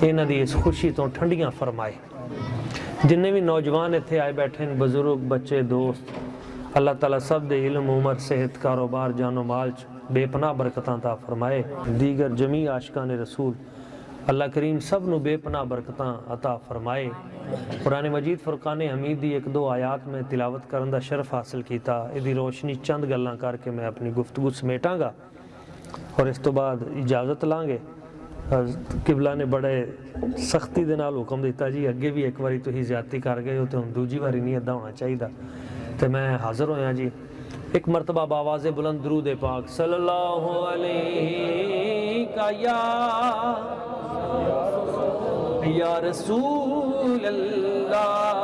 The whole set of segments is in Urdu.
انہاں دی اس خوشی تو ٹھنڈیاں فرمائے۔ جننے بھی نوجوان اتھے آئے بیٹھے ہیں، بزرگ، بچے، دوست، اللہ تعالیٰ سب دے علم، عمر، صحت، کاروبار، جان و مال بے پناہ برکتاں عطا فرمائے۔ دیگر جمیع عاشقان رسول اللہ کریم سب نو بے پناہ برکتاں عطا فرمائے۔ قرآن مجید فرقان حمید دی 1-2 آیات میں تلاوت کرن دا شرف حاصل کیتا، ادھی روشنی چند گلاں کر کے میں اپنی گفتگو سمیٹاں گا اور اس تو بعد اجازت لیں گے۔ قبلہ نے بڑے سختی دے نال حکم دیتا جی اگے بھی ایک واری تسی زیادتی کر گئے ہو تو ہن دوجی واری نہیں ادا ہونا چاہیے، تو میں حاضر ہویا جی ایک مرتبہ بآواز بلند درود پاک صلی اللہ علیہ یا رسول اللہ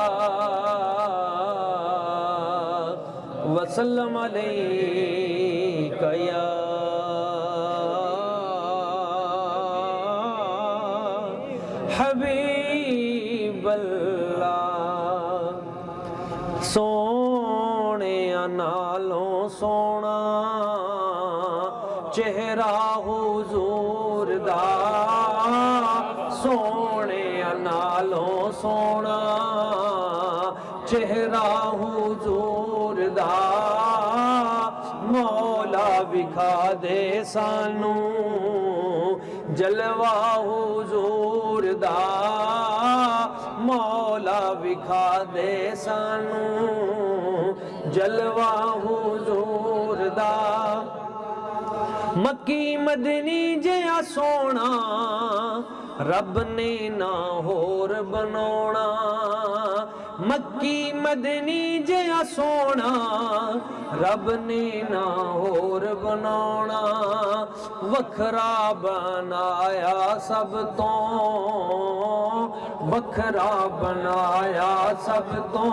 وسلم علیہ یا حبیب اللہ۔ سونے نالوں سونا چہرہ حضور دا، سونے نالوں سونا چہرہ حضور دا، مولا وکھا دے سانو جلوہ حضور دا، مولا وکھا دے سانو جلوہ حضور دا۔ مکی مدنی جیا سونا رب نے نہ ہور بنونا، مکی مدنی جیا سونا رب نے نہ ہور بنونا، وکھرا بنایا سب تو، وکھرا بنایا سب تو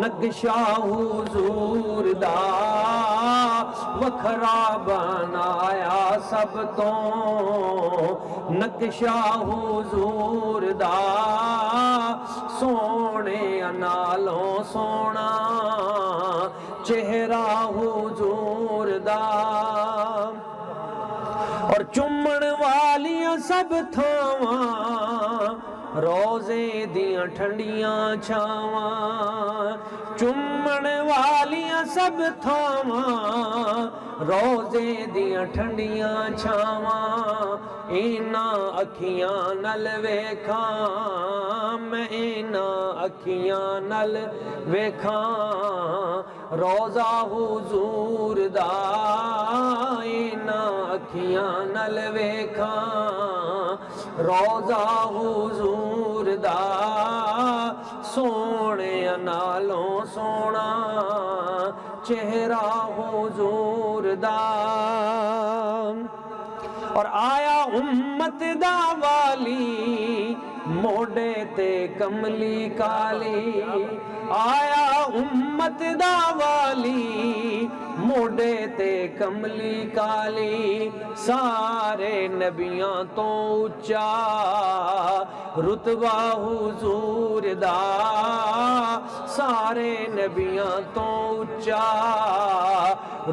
نقشہ حضور دا، وکھرا بنایا سب تو نقشہ حضور دا، سونے نالوں سونا چہرہ حضور دا۔ اور چمن والیاں سب تھاواں روزے دیاں ٹھنڈیاں چھاواں، چمن والیاں سب تھاواں روزے دیاں ٹھنڈیاں چھاواں، اینا اکھیاں نل ویکھاں میں اینا اکھیاں نل ویکھاں روزہ حضور دا، اینا اکھیاں نل ویکھاں روزہ حضور دا، سونے نالوں سونا چہرہ حضور دا۔ اور آیا امت دا والی موڈے تے کملی کالی، آیا امت دا والی موڈے تے کملی کالی، سارے نبیاں تو اچا رتبہ حضور دا، سارے نبیاں تو اچا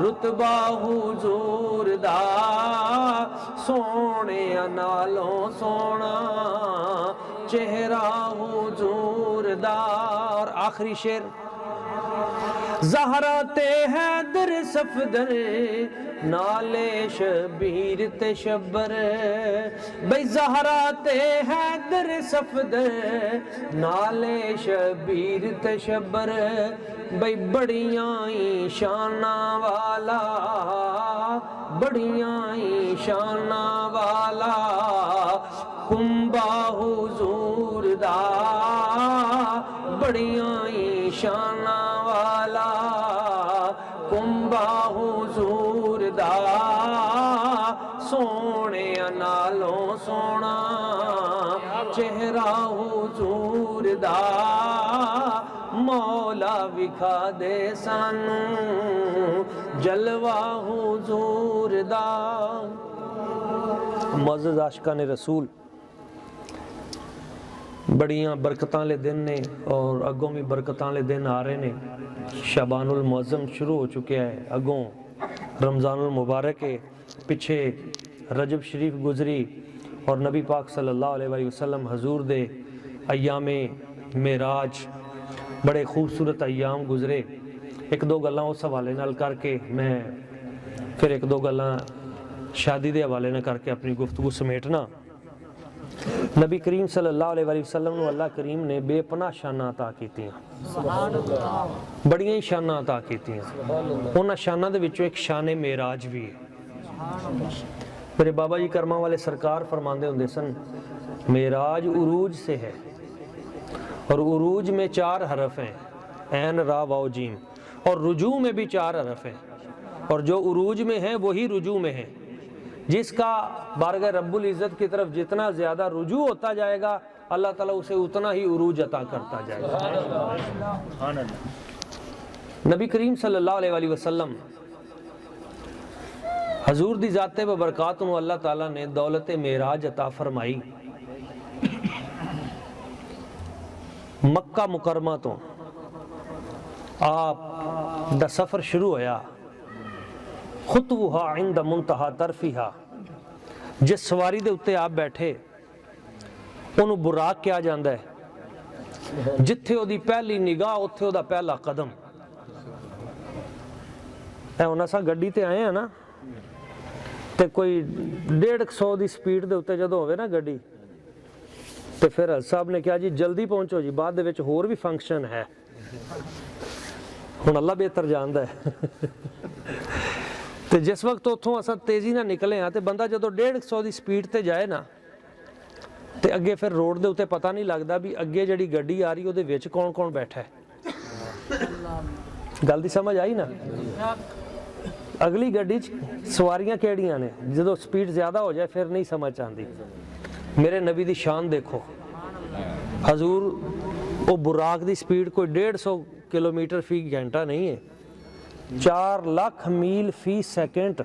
رتبہ حضور دا، سونے نالوں سونا چہرہ حضور دا۔ اور آخری شعر، زہرا تے حیدر صفدر نالے شبیر تے شبر، بھئی زہرا تے حیدر صفدر نالے شبیر تے شبر، بھئی بڑیاں ہی شانہ والا، بڑیاں ہی شانہ والا کنبہ حضور دا، بڑیاں ہی شانہ والا کنبہ حضور دا، سونے نالوں سونا چہرہ حضور دا، مولا وکھا دے سانو جلوہ حضور دا۔ معزز عاشقان رسول، بڑیاں برکتاں لے دن نے اور اگوں بھی برکتاں لے دن آ رہے نے۔ شعبان المعظم شروع ہو چکے ہے، اگوں رمضان المبارک ہے، پیچھے رجب شریف گزری، اور نبی پاک صلی اللہ علیہ وسلم حضور دے ایام معراج بڑے خوبصورت ایام گزرے. ایک دو گلاں اس حوالے نال کر کے میں پھر ایک دو گلاں شادی دے حوالے نال کر کے اپنی گفتگو سمیٹنا. نبی کریم صلی اللہ علیہ وسلم نو اللہ کریم نے بے پناہ شاناں عطا کیتیاں, بڑیاں ہی شاناں عطا کیتیاں. انہاں شاناں دے وچوں ایک شان معراج بھی ہے. میرے بابا جی کرما والے سرکار فرماندے ہوندے سن معراج عروج سے ہے, اور عروج میں 4 حرف ہیں, عین را واو جیم, اور رجوع میں بھی 4 حرف ہیں, اور جو عروج میں ہیں وہی رجوع میں ہیں. جس کا بارگاہ رب العزت کی طرف جتنا زیادہ رجوع ہوتا جائے گا اللہ تعالیٰ اسے اتنا ہی عروج عطا کرتا جائے گا. نبی کریم صلی اللہ علیہ وسلم حضور دی ذات و برکات انہوں اللہ تعالیٰ نے دولت معراج عطا فرمائی. مکہ مکرمہ تو آپ دا سفر شروع ہویا, خطوہا عند منتہا طرفہا, جس سواری دے اتے آپ بیٹھے انہوں براق کیا جاندہ ہے, جتھے او دی پہلی نگاہ اتھے او دا پہلا قدم. اے انہاں سا گڈی تے آئے ہیں نا, تے کوئی 150 دی سپیڈ دے اتے جدو ہوئے نا گڈی, تے پھر صاحب نے کہا جی جلدی پہنچو جی, بعد دے وچ ہور بھی فنکشن ہے. ہن اللہ بہتر جاندہ ہے. تے جس وقت اتھوں اساں تیزی نہ نکلے ہاں تے بندہ جدو 150 دی سپیڈ تے جائے نا تے اگے پھر روڈ دے اتے پتہ نہیں لگدا بھی اگے جڑی گڈی آ رہی او دے وچ کون کون بیٹھا ہے. گل دی سمجھ آئی نا, اگلی گڈی سواریاں کیڑیاں نے, جدو سپیڈ زیادہ ہو جائے پھر نہیں سمجھ آندی. میرے نبی دی شان دیکھو, حضور او براق دی سپیڈ کوئی 150 کلومیٹر فی گھنٹہ نہیں ہے, 4 لاکھ میل فی سیکنڈ,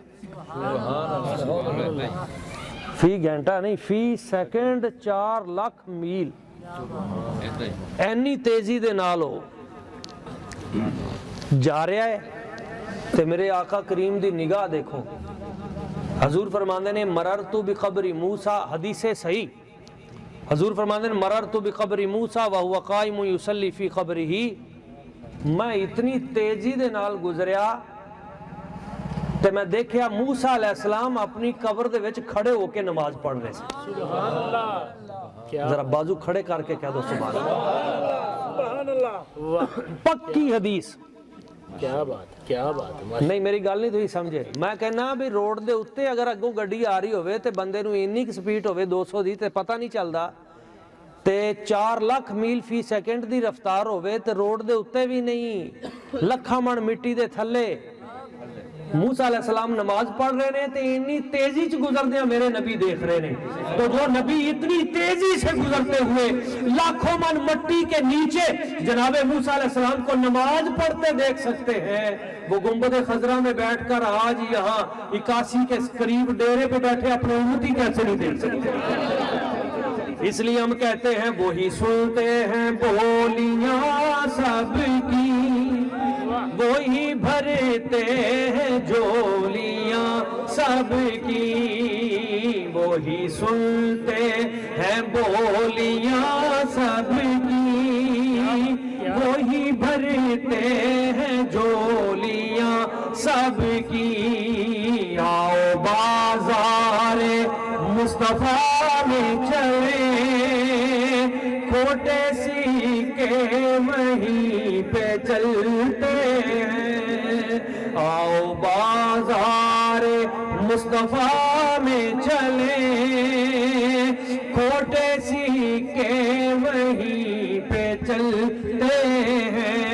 فی گھنٹہ نہیں فی سیکنڈ 4 لاکھ میل. اینی تیزی دے نالو جا رہا ہے. تے میرے آقا کریم دی نگاہ دیکھو, حضور فرماندے نے مررتو بقبر موسیٰ, حدیث صحیح, حضور فرماندے نے مررتو بقبر موسیٰ وہو قائم یصلی فی قبرہ, میں اتنی تیزی دے نال گزریا تے میں دیکھیا موسیٰ علیہ السلام اپنی قبر دے وچ کھڑے ہو کے نماز پڑھ رہے سے. سبحان اللہ, ذرا بازو کھڑے کر کے کہہ دو سبحان اللہ. پکی حدیث. کیا بات, کیا بات. نہیں میری گل نہیں تھی سمجھے, میں کہنا بھی روڈ دے اتے اگر اگوں گڈی آ رہی ہوئے تے بندے نو اینی کی سپیڈ ہوئے 200 دی تے پتہ نہیں چلدا, تے 4 لاکھ میل فی سیکنڈ دی رفتار ہوئے تے روڈ دے اتے بھی نہیں, لکھاں من مٹی دے تھلے موسیٰ علیہ السلام نماز پڑھ رہے ہیں تے اتنی تیزی سے گزرتے ہیں میرے نبی دیکھ رہے ہیں. تو جو نبی اتنی تیزی سے گزرتے ہوئے لاکھوں من مٹی کے نیچے جناب موسیٰ علیہ السلام کو نماز پڑھتے دیکھ سکتے ہیں, وہ گنبد خضرا میں بیٹھ کر آج یہاں 81 کے قریب ڈیرے پہ بیٹھے اپنے امتی کیسے نہیں دیکھ سکتے. اس لیے ہم کہتے ہیں وہی سنتے ہیں بولیاں سب کی, وہی بھرتے ہیں جولیاں سب کی, وہی سنتے ہیں بولیاں سب کی, وہی بھرتے ہیں جولیاں سب کی. آؤ بازار مصطفیٰ میں چلے, کھوٹے سیکے وہیں پہ چلتے ہیں. آؤ بازار مصطفیٰ میں چلے, کھوٹے سیکے وہیں پہ چلتے ہیں.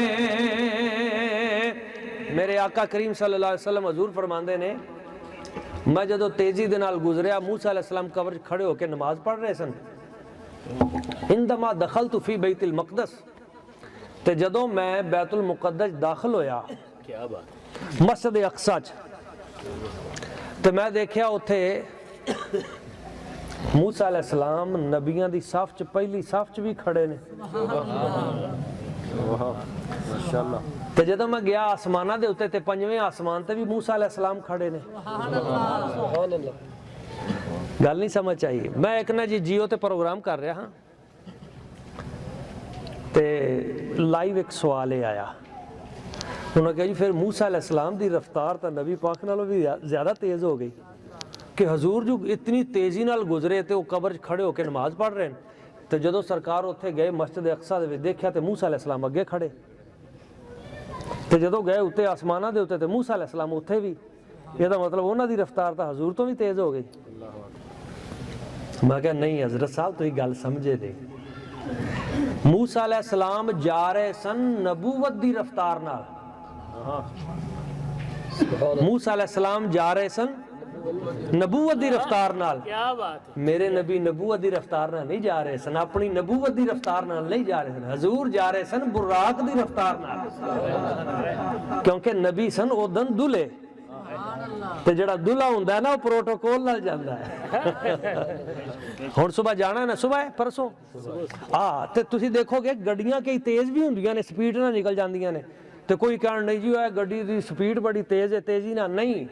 میرے آقا کریم صلی اللہ علیہ وسلم حضور فرماندے نے میں جدو تیزی دے نال گزریا موسیٰ علیہ السلام قبر کھڑے ہو کے نماز پڑھ رہے سن. عندما دخلت فی بیت المقدس, تے جدو میں بیت المقدس داخل ہویا کیا بات, مسجد اقصی تے میں دیکھیا اتھے موسیٰ علیہ السلام نبیاں دی صف چ پہلی صف چ بھی کھڑے نے. ماشاءاللہ. تے جدو میں گیا آسمانہ دے اتے تے 5ویں آسمان تے بھی موسیٰ علیہ السلام کھڑے نے. سبحان اللہ. گل نہیں سمجھ آئی. میں ایک نا جی جیو تے پروگرام کر رہا ہاں تے لائیو ایک سوال یہ آیا. انہوں نے کہا جی پھر موسیٰ علیہ السلام دی رفتار تا نبی پاک نالوں بھی زیادہ تیز ہو گئی کہ حضور جو اتنی تیزی نال گزرے تے وہ قبر کھڑے ہو کے نماز پڑھ رہے ہیں تے جدو سرکار اتھے گئے مسجد اقصیٰ دے دیکھیا تے موسیٰ علیہ السلام اگے کھڑے تے جدو گئے اتنے آسمانہ دے اتنے تے موسیٰ علیہ السلام اتھے بھی. یہ دا مطلب انہاں دی رفتار تا حضور تو بھی تیز ہو گئی. میں کہا نہیں حضرت صاحب تو یہ گل سمجھے دے. موسیٰ علیہ السلام جا رہے سن نبوت دی رفتار نال. موسیٰ علیہ السلام جا رہے سن نبوت دی رفتار نال. کیا بات ہے. میرے نبی نبوت دی رفتار نال نہیں جا رہے سن, اپنی نبوت دی رفتار نال نہیں جا رہے سن. حضور جا رہے سن براق دی رفتار نال, کیونکہ نبی سن اودن دلے تے جڑا دلہا ہوندا ہے نا وہ پروٹوکول نال جاندا ہے. ہن صبح جانا ہے نا, صبح پرسوں تے تسی دیکھو گے گڈیاں کئی تیز بھی ہوندیاں نے, سپیڈ نال نکل جاندیاں نے تے کوئی کہن نہیں جی گڈی دی سپیڈ بڑی تیز ہے, تیزی نہ نہیں,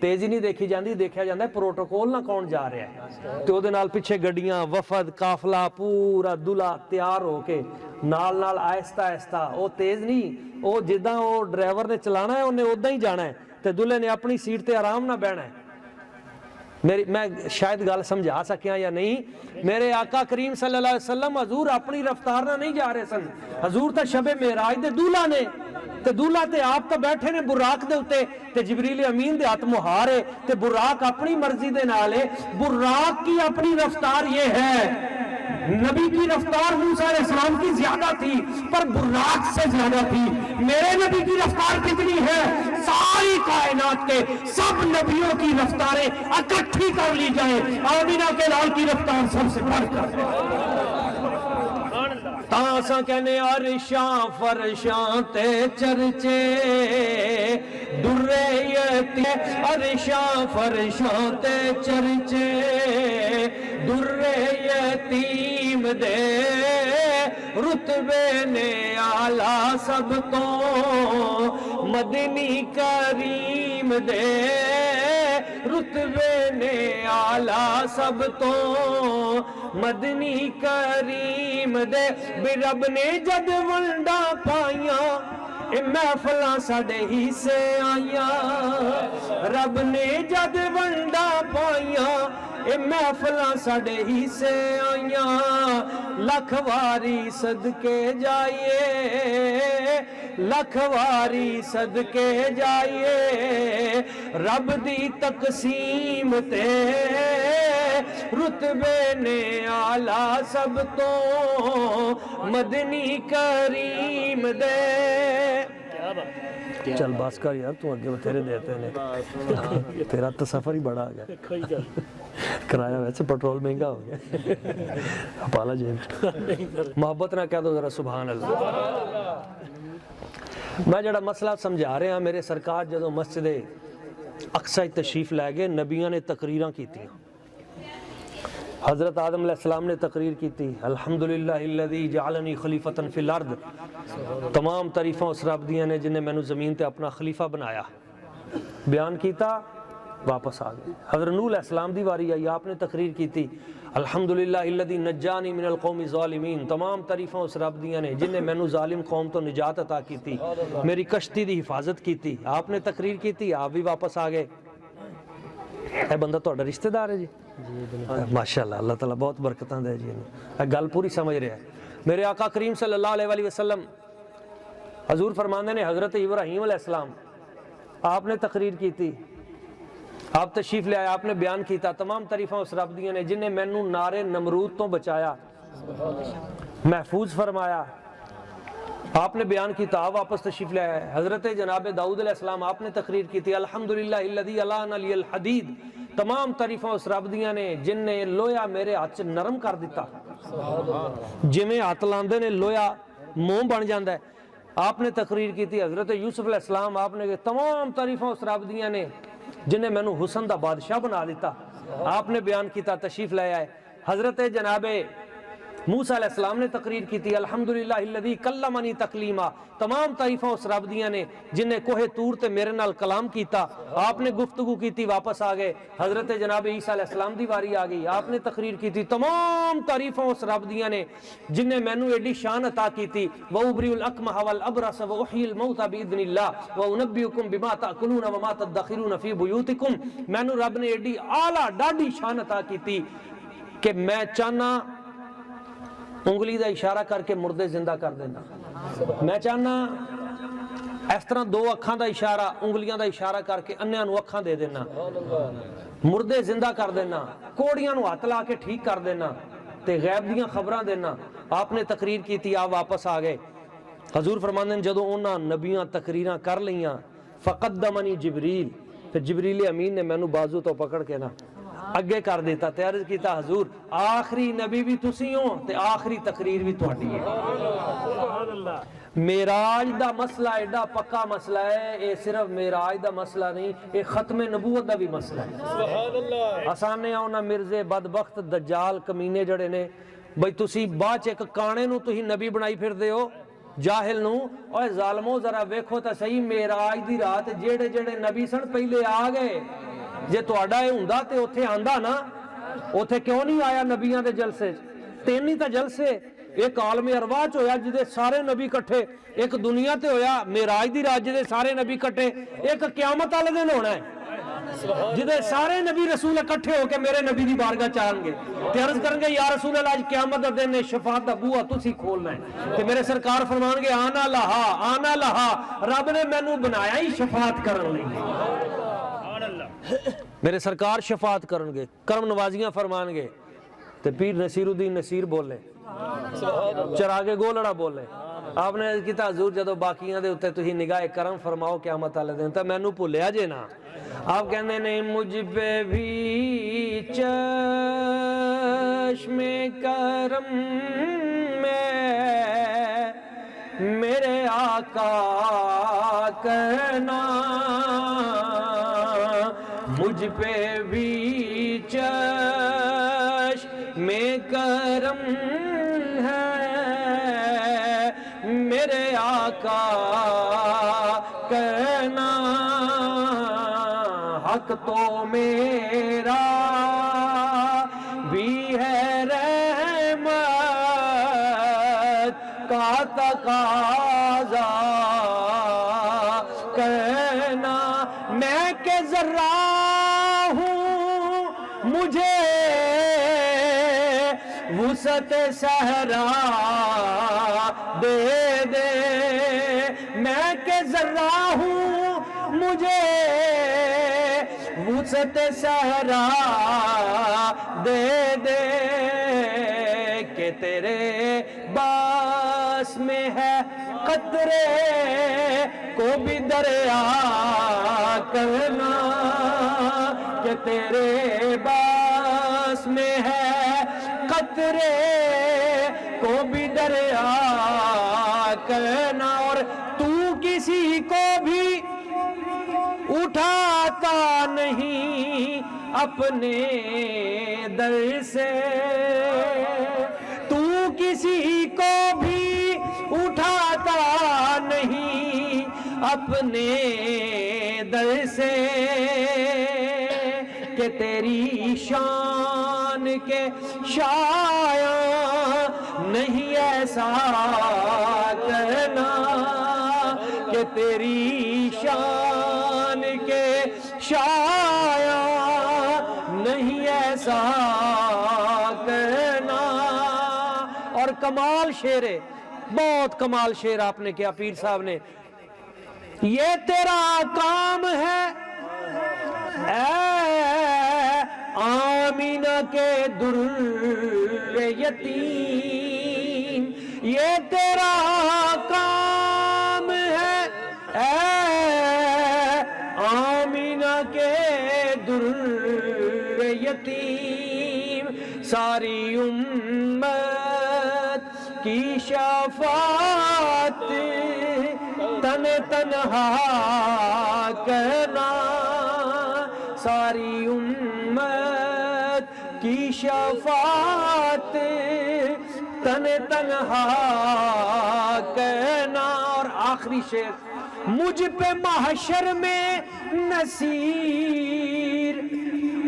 تیزی نہیں دیکھی جاندی, دیکھا جاندا ہے پروٹوکول نہ کون جا رہا ہے. تے اودے نال پیچھے گڈیاں وفد قافلہ پورا دلہا تیار ہو کے نال نال آہستہ آہستہ. او تیز نہیں, او جداں او ڈرائیور نے چلانا ہے انہیں اوداں ہی جانا ہے تے دلہے نے اپنی سیٹ تے آرام نہ بیٹھنا ہے. میں شاید گل سمجھا سکیا یا نہیں. میرے آقا کریم صلی اللہ علیہ وسلم حضور اپنی رفتار نہ نہیں جا رہے سن. حضور تے شب معراج دے دلہا نے تے دلہا تے آپ تو بیٹھے نے براق دے اتے تے جبریل امین دے ہاتھ مہار ہے تے براق اپنی مرضی دے نال ہے. براق کی اپنی رفتار یہ ہے, نبی کی رفتار موسیٰ علیہ السلام کی زیادہ تھی پر براق سے زیادہ تھی. میرے نبی کی رفتار کتنی ہے, ساری کائنات کے سب نبیوں کی رفتاریں اکٹھی کر لی جائیں, آمینہ کے لال کی رفتار سب سے بڑھ کر. تاساں کہنے عرشاں فرشاں تے چرچے درے یتیم, عرشاں فرشاں تے چرچے درے یتیم دے رتبے نے آلہ سب تو مدنی کریم دے رتبے نے آلہ سب تو مدنی کریم دے. بھی رب نے جد ونڈا پائیاں اے محفلاں ساڈے ہی سے آئیاں, رب نے جد ونڈا پائیاں اے محفلاں ساڈے ہی سے آئیاں. لکھ واری صدقے جائیے, لکھ واری صدقے جائیے, رب دی تقسیم تے رتبے نے آلہ سب تو مدنی کریم دے. چل باس کر یار, تو آگے بتھیرے دیتے ہیں, تیرا تو سفر ہی بڑا آ گیا, کرایہ ویسے پٹرول مہنگا ہو گیا. پالا جیب محبت نہ کہہ دو ذرا سبحان اللہ. میں جڑا مسئلہ سمجھا رہے ہیں, میرے سرکار جدو مسجد اقصیٰ تشریف لے گئے, نبیاں نے تقریراں کی تھی. حضرت آدم علیہ السلام نے تقریر کی تھی, الحمدللہ الذی جعلنی خلیفۃ فی الارض, تمام تعریفاں اس رب دیاں نے جن نے مینوں زمین تے اپنا خلیفہ بنایا. بیان کیتا, واپس آ گئے. حضرت نوح علیہ السلام دی واری آئی, آپ نے تقریر کی تھی, الحمدللہ الذی نجانی من القوم الظالمین, تمام تعریفاں اس رب دیاں نے جن نے مینوں ظالم قوم تو نجات عطا کی تھی, میری کشتی دی حفاظت کی تھی. آپ نے تقریر کی تھی, آپ بھی واپس آ گئے. اے بندہ تہاڈا رشتہ دار ہے جی؟ ماشاءاللہ, اللہ تعالیٰ بہت برکتاں دے جی. گل پوری سمجھ رہا ہے. میرے آقا کریم صلی اللہ علیہ وسلم حضور فرماندے نے, حضرت ابراہیم علیہ السلام آپ نے تقریر کی تھی, آپ تشریف لے آئے, آپ نے بیان کیتا, تمام تعریفاں اس رب دیاں نے جن نے مینوں نارے نمرود تو بچایا, محفوظ فرمایا. آپ نے بیان کیتا, آپ واپس تشریف لے آئے. حضرت جناب داؤد علیہ السلام آپ نے تقریر کی تھی, الحمدللہ الذی الانا لی الحدید, تمام تعریفاں اس رب دیاں نے جن نے لویا میرے ہاتھ نرم کر دیتا. جویں ہاتھ لاندے نے لویا موم بن جاندا ہے. آپ نے تقریر کی تھی. حضرت یوسف علیہ السلام آپ نے, تمام تعریفاں اس رب دیاں نے جن نے مینوں حسن دا بادشاہ بنا دیتا, آپ نے بیان کیتا, تشریف لے آئے. حضرت جناب موسیٰ علیہ السلام نے تقریر کی تھی الحمدللہ الذی کلمنی تکلیما، تمام تعریفاں اس رب دیاں نے جن نے کوہ طور تے میرے نال کلام کیتا، آپ نے گفتگو کی تھی واپس آ گئے، حضرت جناب عیسیٰ علیہ السلام دی واری آ گئی، آپ نے تقریر کی تھی، تمام تعریفاں اس رب دیاں نے جن نے مینوں ایڈی شان عطا کی تھی، وَأُبْرِئُ الْأَكْمَحَ وَالْأَبْرَصَ وَأُحْيِي الْمَوْتَى بِإِذْنِ اللَّهِ وَأُنَبِّئُكُم بِمَا تَأْكُلُونَ وَمَا تَدَّخِرُونَ فِي بُيُوتِكُم، مینوں رب نے ایڈی اعلیٰ ڈاڈی شان عطا کی تھی کہ میں چاہنا انگلی دا اشارہ کر کے مردے زندہ کر دینا، میں چاہنا اس طرح دو اکھاں دا اشارہ انگلیاں دا اشارہ کر کے انیاں نو اکھاں دے دینا، مردے زندہ کر دینا، کوڑیاں نو ہاتھ لا کے ٹھیک کر دینا تے غیب دیاں خبراں دینا۔ آپ نے تقریر کی تھی، آپ واپس آ گئے۔ حضور فرماندے ہیں جدوں انہاں نبیاں تقریراں کر لیاں فقدمنی جبریل، پھر جبریل امین نے مینوں بازو تو پکڑ کے نا اگے کر دیتا تے عرض کیتا حضور آخری نبی بھی تسی ہو تے آخری تقریر بھی تہاڈی ہے۔ معراج دا مسئلہ ایڈا پکا مسئلہ ہے، اے صرف معراج دا مسئلہ نہیں، اے ختم نبوت دا بھی مسئلہ ہے۔ آسانے آؤنا مرزے بدبخت دجال کمینے جڑے نے بھئی تسی باچ ایک کانے نو تسی نبی بنائی پھر دے ہو جاہل نو، اوہ ظالمو ذرا ویکھو تا صحیح معراج دی رات جیڑے جیڑے نبی سن پہلے آ گئے، جے تہاڈا اے ہوندا تے اوتھے آندا نا، اوتھے کیوں نہیں آیا نبیاں دے جلسے؟ تین ہی تا جلسے، ایک عالم ارواح چ ہویا جدے سارے نبی کٹھے، ایک دنیا تے ہویا معراج دی رات جدے سارے نبی کٹھے، ایک قیامت والے دن ہونا ہے جدے سارے نبی رسول اکٹھے ہو کے میرے نبی دی بارگاہ چاہن گے تے عرض کرن گے یا رسول اللہ آج قیامت دا دن ہے، شفاعت دا بوہا تسی کھولنا ہے تے میرے سرکار فرمان گے آنا لہا، رب نے مینوں بنایا ہی شفاعت کرن لئی، میرے سرکار شفاعت کرن گے، کرم نوازیاں فرمان گے تے پیر نصیر الدین نصیر بولے، چراغ گولڑا بولے۔ آپ نے کیتا حضور جدو باقیاں دے اتے تسی نگاہ کرم فرماؤ قیامت والے دن تے مینوں بھولیا جے نا۔ آپ کہندے نے مجھ پہ بھی چشم کرم میں میرے آقا کرنا، مجھ پہ بھی چشم کرم ہے میرے آقا کرنا، حق تو میرا بھی ہے رحمت کا تقاضا کرنا، میں کہ ذرہ ہوں مجھے وسعت صحرا دے دے، میں کہ ذرہ ہوں مجھے وسعت صحرا دے دے، کہ تیرے باس میں ہے قطرے کو بھی دریا کرنا، کہ تیرے باس میں ہے قطرے کو بھی دریا کرنا، اور تو کسی کو بھی اٹھاتا نہیں اپنے در سے، تو کسی کو بھی اٹھاتا نہیں اپنے در سے، کہ تیری شان کے شایاں نہیں ایسا کرنا، کہ تیری شان کے شایاں نہیں ایسا کرنا۔ اور کمال شعر ہے، بہت کمال شعر آپ نے کیا پیر صاحب نے، یہ تیرا کام ہے اے آمینہ کے در یتیم، یہ تیرا کام ہے اے آمینہ کے در یتیم، ساری امت کی شفاعت تنہا کرنا، ساری امت کی شفاعت تن تنہا کہنا، اور آخری شعر، مجھ پہ محشر میں نصیر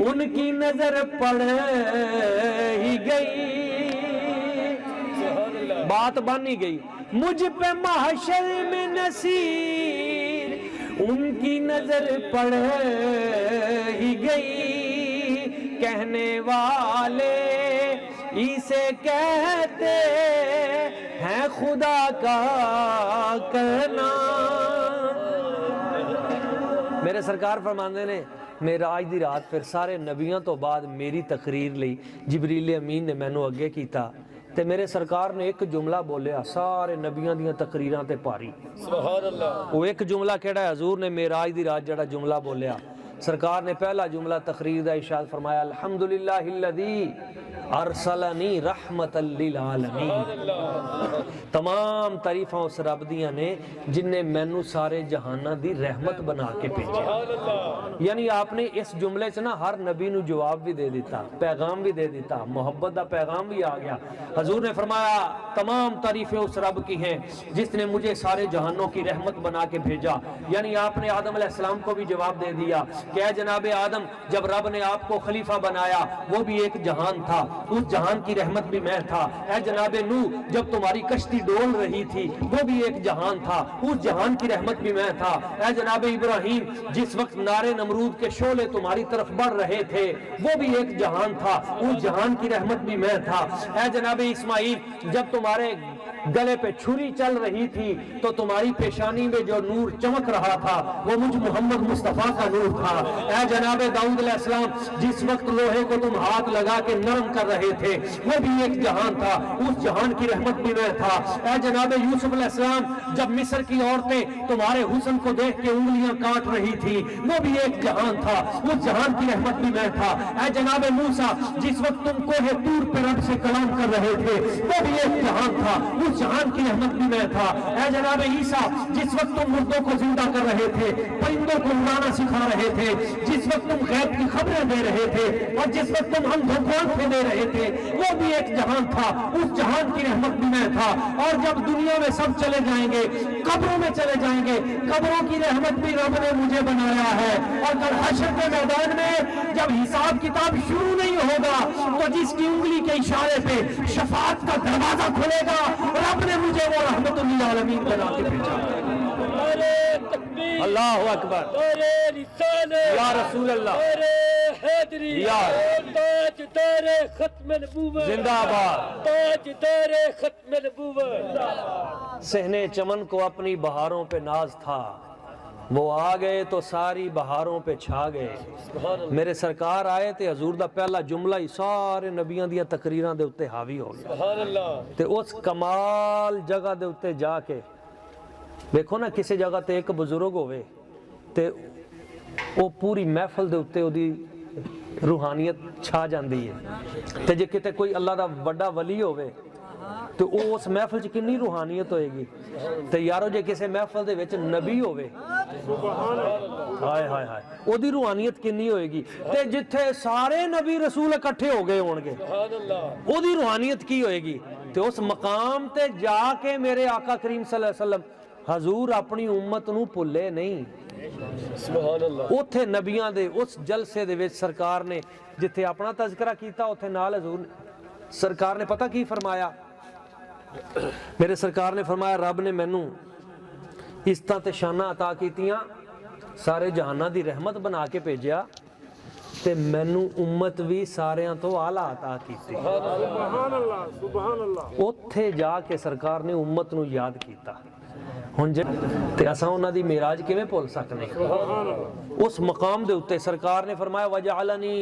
ان کی نظر پڑ ہی گئی، بات بن ہی گئی، مجھ پہ محشر میں نصیر ان کی نظر پڑ ہی گئی، کہنے والے اسے کہتے ہیں خدا کا کرنا۔ میرے سرکار فرماندے نے معراج دی رات پھر سارے نبیوں تو بعد میری تقریر لئی جبریل امین نے مینوں اگے کیتا تے میرے سرکار نے ایک جملہ بولیا سارے نبیوں دیاں تقریراں تے پاری، سبحان اللہ۔ وہ ایک جملہ کیڑا ہے؟ حضور نے معراج دی رات جڑا جملہ بولیا، سرکار نے پہلا جملہ تقریر دا ارشاد فرمایا، الحمدللہ الذی ارسلنی رحمت للعالمین، تمام تعریفاں اس رب دیاں نے جن نے مینوں سارے جہاناں دی رحمت بنا کے بھیجا۔ یعنی آپ نے اس جملے سے نا ہر نبی نو جواب بھی دے دیتا، پیغام بھی دے دیتا، محبت دا پیغام بھی آ گیا۔ حضور نے فرمایا تمام تعریفیں اس رب کی ہیں جس نے مجھے سارے جہانوں کی رحمت بنا کے بھیجا۔ یعنی آپ نے آدم علیہ السلام کو بھی جواب دے دیا کہ اے جناب آدم، جب رب نے آپ کو خلیفہ بنایا وہ بھی ایک جہان تھا، اس جہان کی رحمت بھی میں تھا۔ اے جناب نوح، جب تمہاری کشتی ڈول رہی تھی وہ بھی ایک جہان تھا، اس جہان کی رحمت بھی میں تھا۔ اے جناب ابراہیم، جس وقت نارے نمرود کے شعلے تمہاری طرف بڑھ رہے تھے وہ بھی ایک جہان تھا، اس جہان کی رحمت بھی میں تھا۔ اے جناب اسماعیل، جب تمہارے گلے پہ چھری چل رہی تھی تو تمہاری پیشانی میں جو نور چمک رہا تھا وہ مجھ محمد مصطفیٰ کا نور تھا۔ اے جناب داؤد علیہ السلام، جس وقت لوہے کو تم ہاتھ لگا کے نرم کر رہے تھے وہ بھی ایک جہان تھا، اس جہان کی رحمت بھی میں تھا۔ اے جناب یوسف علیہ السلام، جب مصر کی عورتیں تمہارے حسن کو دیکھ کے انگلیاں کاٹ رہی تھی وہ بھی ایک جہان تھا، اس جہان کی رحمت بھی میں تھا۔ اے جناب موسیٰ، جس وقت تم کوہ طور پہ رب سے کلام کر رہے تھے وہ بھی ایک جہان تھا، اس جہان کی رحمت بھی میں تھا۔ اے جناب عیسیٰ، جس وقت تم مردوں کو زندہ کر رہے تھے، پرندوں کو اڑانا سکھا رہے تھے، جس وقت تم غیب کی خبریں دے رہے تھے اور جس وقت تم اندھوں کو آنکھیں دے رہے تھے وہ بھی ایک جہان تھا، اس جہان کی رحمت بھی میں تھا۔ اور جب دنیا میں سب چلے جائیں گے، قبروں میں چلے جائیں گے، قبروں کی رحمت بھی رب نے مجھے بنایا ہے۔ اور کل حشر کے میدان میں جب حساب کتاب شروع نہیں ہوگا تو جس کی انگلی کے اشارے پہ شفاعت کا دروازہ کھلے گا رب نے مجھے وہ رحمت للعالمین بنا کے بھیجا۔ اللہ اکبر، یا رسول اللہ، یا زندہ آباد، ختم نبوت۔ صحنے چمن کو اپنی بہاروں پہ ناز تھا، وہ آ گئے تو ساری بہاروں پہ چھا گئے۔ میرے سرکار آئے تے حضور دا پہلا جملہ ہی سارے نبیاں دیاں تقریراں دے اتے حاوی ہو گیا۔ سبحان اللہ۔ تے اس کمال جگہ دے اتے جا کے دیکھو نا، کسی جگہ تے ایک بزرگ ہوئے تے وہ پوری محفل دے اتے او دی روحانیت چھا جاندی ہے، تے جے کتے کوئی اللہ دا بڑا ولی ہوئے تو اس محفل چ کنی روحانیت ہوئے گی۔ تے یارو جے کسی محفل دے وچ نبی ہوئے، ہائے ہائے ہائے، او دی روحانیت کنی ہوئے گی۔ تے جتھے سارے نبی رسول اکٹھے ہو گئے ہون گے او دی روحانیت کی ہوئے گی۔ تے اس مقام تے جا کے میرے آقا کریم صلی اللہ علیہ وسلم حضور اپنی امت نو بھلے نہیں۔ سبحان اللہ۔ اوتھے نبیاں دے اس جلسے دے وچ سرکار نے جتھے اپنا تذکرہ کیتا اوتھے نال حضور سرکار نے پتہ کی فرمایا؟ میرے سرکار نے فرمایا رب نے مینوں عزتاں تے شاناں عطا کیتیاں، سارے جہاناں دی رحمت بنا کے بھیجیا، تے مینوں امت بھی ساریاں تو اعلیٰ عطا کیتی۔ سبحان اللہ، سبحان اللہ۔ اوتھے جا کے سرکار نے امت نو یاد کیتا۔ ہن جے تے اساں انہاں دی معراج کیویں بھول سکنے؟ اس مقام دے اوتے سرکار نے فرمایا وجعلنی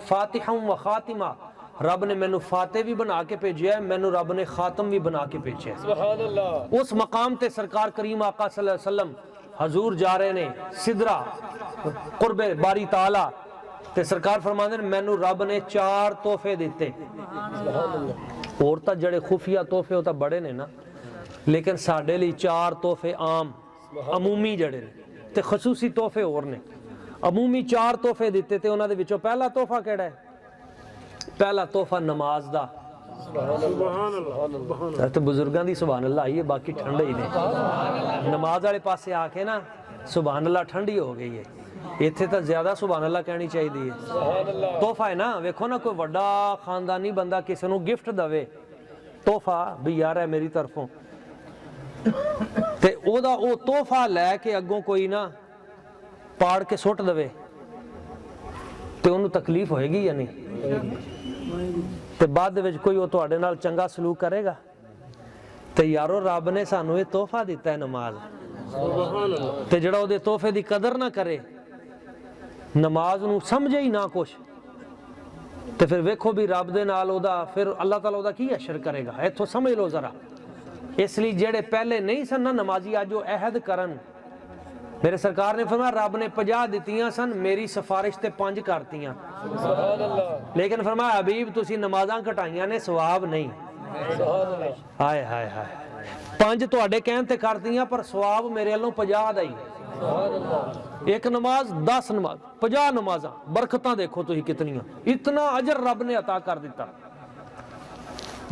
فاتحا و خاتمہ، رب نے مینوں فاتح بھی بنا کے بھیجیا ہے، مینوں رب نے خاتم بھی بنا کے بھیجیا ہے۔ سبحان اللہ۔ اس مقام تے سرکار کریم آقا صلی اللہ علیہ وسلم حضور جا رہے نے سدرہ قرب باری تعالی تے سرکار فرماندے نے مینوں رب نے 4 تحفے دیتے۔ اور تا جڑے خفیہ تحفے ہوتا بڑے نے نا، لیکن ساڈے لئی 4 تحفے عام عمومی جڑے نے تے خصوصی تحفے اور نے۔ عمومی 4 تحفے دیتے تے انہاں دے وچوں پہلا تحفہ کیڑا ہے؟ پہلا تحفہ نماز دا، ਸੁਭਾਨ ਅੱਲਾਹ ਤੇ ਬਜ਼ੁਰਗਾਂ ਦੀ ਸੁਭਾਨ ਅੱਲਾਹ ਆਈ ਹੈ, ਬਾਕੀ ਠੰਡੇ ਹੀ ਨੇ। ਨਮਾਜ਼ ਵਾਲੇ ਪਾਸੇ ਆ ਕੇ ਨਾ ਸੁਭਾਨ ਅੱਲਾਹ ਠੰਡੀ ਹੋ ਗਈ ਹੈ, ਇੱਥੇ ਤਾਂ ਜ਼ਿਆਦਾ ਸੁਭਾਨ ਅੱਲਾਹ ਕਹਿਣੀ ਚਾਹੀਦੀ ਹੈ। ਤੋਹਫਾ ਹੈ ਨਾ, ਵੇਖੋ ਨਾ ਕੋਈ ਵੱਡਾ ਖਾਨਦਾਨੀ ਬੰਦਾ ਕਿਸੇ ਨੂੰ ਗਿਫਟ ਦਵੇ ਤੋਹਫਾ ਵੀ ਯਾਰ ਹੈ ਮੇਰੀ ਤਰਫੋਂ, ਤੇ ਉਹਦਾ ਉਹ ਤੋਹਫਾ ਲੈ ਕੇ ਅੱਗੋਂ ਕੋਈ ਨਾ ਪਾੜ ਕੇ ਸੁੱਟ ਦਵੇ ਤੇ ਉਹਨੂੰ ਤਕਲੀਫ ਹੋਏਗੀ ਜਾਂ ਨਹੀਂ? ਤੇ ਬਾਅਦ ਦੇ ਵਿੱਚ ਕੋਈ ਉਹ ਤੁਹਾਡੇ ਨਾਲ ਚੰਗਾ ਸਲੂਕ ਕਰੇਗਾ? ਤੇ ਯਾਰੋ ਰੱਬ ਨੇ ਸਾਨੂੰ ਇਹ ਤੋਹਫਾ ਦਿੱਤਾ ਹੈ ਨਮਾਜ਼, ਤੇ ਜਿਹੜਾ ਉਹਦੇ ਤੋਹਫੇ ਦੀ ਕਦਰ ਨਾ ਕਰੇ, ਨਮਾਜ਼ ਨੂੰ ਸਮਝੇ ਹੀ ਨਾ ਕੁਛ, ਤੇ ਫਿਰ ਵੇਖੋ ਵੀ ਰੱਬ ਦੇ ਨਾਲ ਉਹਦਾ ਫਿਰ ਅੱਲਾਹ ਤਾਲਾ ਉਹਦਾ ਕੀ ਅਸ਼ਰ ਕਰੇਗਾ। ਇੱਥੋਂ ਸਮਝ ਲਓ ਜ਼ਰਾ। ਇਸ ਲਈ ਜਿਹੜੇ ਪਹਿਲੇ ਨਹੀਂ ਸਨ ਨਾ ਨਮਾਜ਼ੀ, ਅੱਜ ਉਹ ਅਹਿਦ ਕਰਨ। ਮੇਰੇ ਸਰਕਾਰ ਨੇ ਫਰਮਾਇਆ ਰੱਬ ਨੇ 50 ਦਿੱਤੀਆਂ ਸਨ, ਮੇਰੀ ਸਿਫਾਰਿਸ਼ ਤੇ 5 ਕਰਤੀਆਂ, ਲੇਕਿਨ ਫਰਮਾਇਆ ਹਬੀਬ ਤੁਸੀਂ ਨਮਾਜ਼ਾਂ ਘਟਾਈਆਂ ਨੇ, ਸਵਾਬ ਨਹੀਂ। ਹਾਏ ਹਾਏ ਹਾਏ, 5 ਤੁਹਾਡੇ ਕਹਿਣ ਤੇ ਕਰਤੀਆਂ, ਪਰ ਸਵਾਬ ਮੇਰੇ ਵੱਲੋਂ 50 ਦਾ ਹੀ। ਇੱਕ ਨਮਾਜ਼ 10 ਨਮਾਜ਼ 50 ਨਮਾਜ਼ਾਂ, ਬਰਕਤਾਂ ਦੇਖੋ ਤੁਸੀਂ ਕਿਤਨੀਆਂ, ਇਤਨਾ ਅਜਰ ਰੱਬ ਨੇ عطا ਕਰ ਦਿੱਤਾ।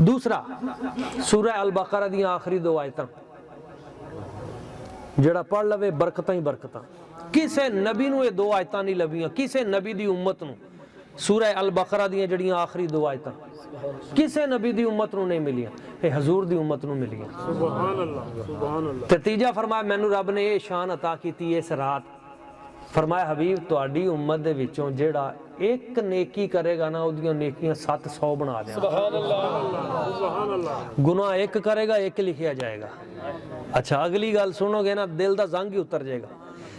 ਦੂਸਰਾ ਸੂਰਾ ਅਲ ਬਕਰਾ ਦੀਆਂ ਆਖਰੀ 2 ਆਇਤਾਂ, ਜਿਹੜਾ ਪੜ੍ਹ ਲਵੇ ਬਰਕਤਾਂ ਹੀ ਬਰਕਤਾਂ। ਕਿਸੇ ਨਬੀ ਨੂੰ ਇਹ 2 ਆਇਤਾਂ ਨਹੀਂ ਲੱਭੀਆਂ, ਕਿਸੇ ਨਬੀ ਦੀ ਉਮਤ ਨੂੰ। ਸੂਰਾ ਅਲ ਬਕਰਾ ਦੀਆਂ ਜਿਹੜੀਆਂ ਆਖਰੀ 2 ਆਇਤਾਂ ਕਿਸੇ ਨਬੀ ਦੀ ਉਮਤ ਨੂੰ ਨਹੀਂ ਮਿਲੀਆਂ, ਇਹ ਹਜ਼ੂਰ ਦੀ ਉਮਤ ਨੂੰ ਮਿਲੀਆਂ। ਸੁਭਾਨ ਅੱਲਾਹ ਸੁਭਾਨ ਅੱਲਾਹ। ਤੇ ਤੀਜਾ ਫਰਮਾਇਆ ਮੈਨੂੰ ਰੱਬ ਨੇ ਇਹ ਸ਼ਾਨ عطا ਕੀਤੀ ਇਸ ਰਾਤ, ਫਰਮਾਇਆ ਹਬੀਬ ਤੁਹਾਡੀ ਉਮਤ ਦੇ ਵਿੱਚੋਂ ਜਿਹੜਾ ਇੱਕ ਨੇਕੀ ਕਰੇਗਾ ਨਾ, ਉਹਦੀਆਂ ਨੇਕੀਆਂ 700 ਬਣਾ ਦਿਆਂ। ਸੁਭਾਨ ਅੱਲਾਹ ਸੁਭਾਨ ਅੱਲਾਹ। ਗੁਨਾਹ ਇੱਕ ਕਰੇਗਾ, ਇੱਕ ਲਿਖਿਆ ਜਾਏਗਾ। ਅੱਛਾ ਅਗਲੀ ਗੱਲ ਸੁਣੋਗੇ ਨਾ, ਦਿਲ ਦਾ ਜ਼ੰਗ ਹੀ ਉਤਰ ਜਾਏਗਾ।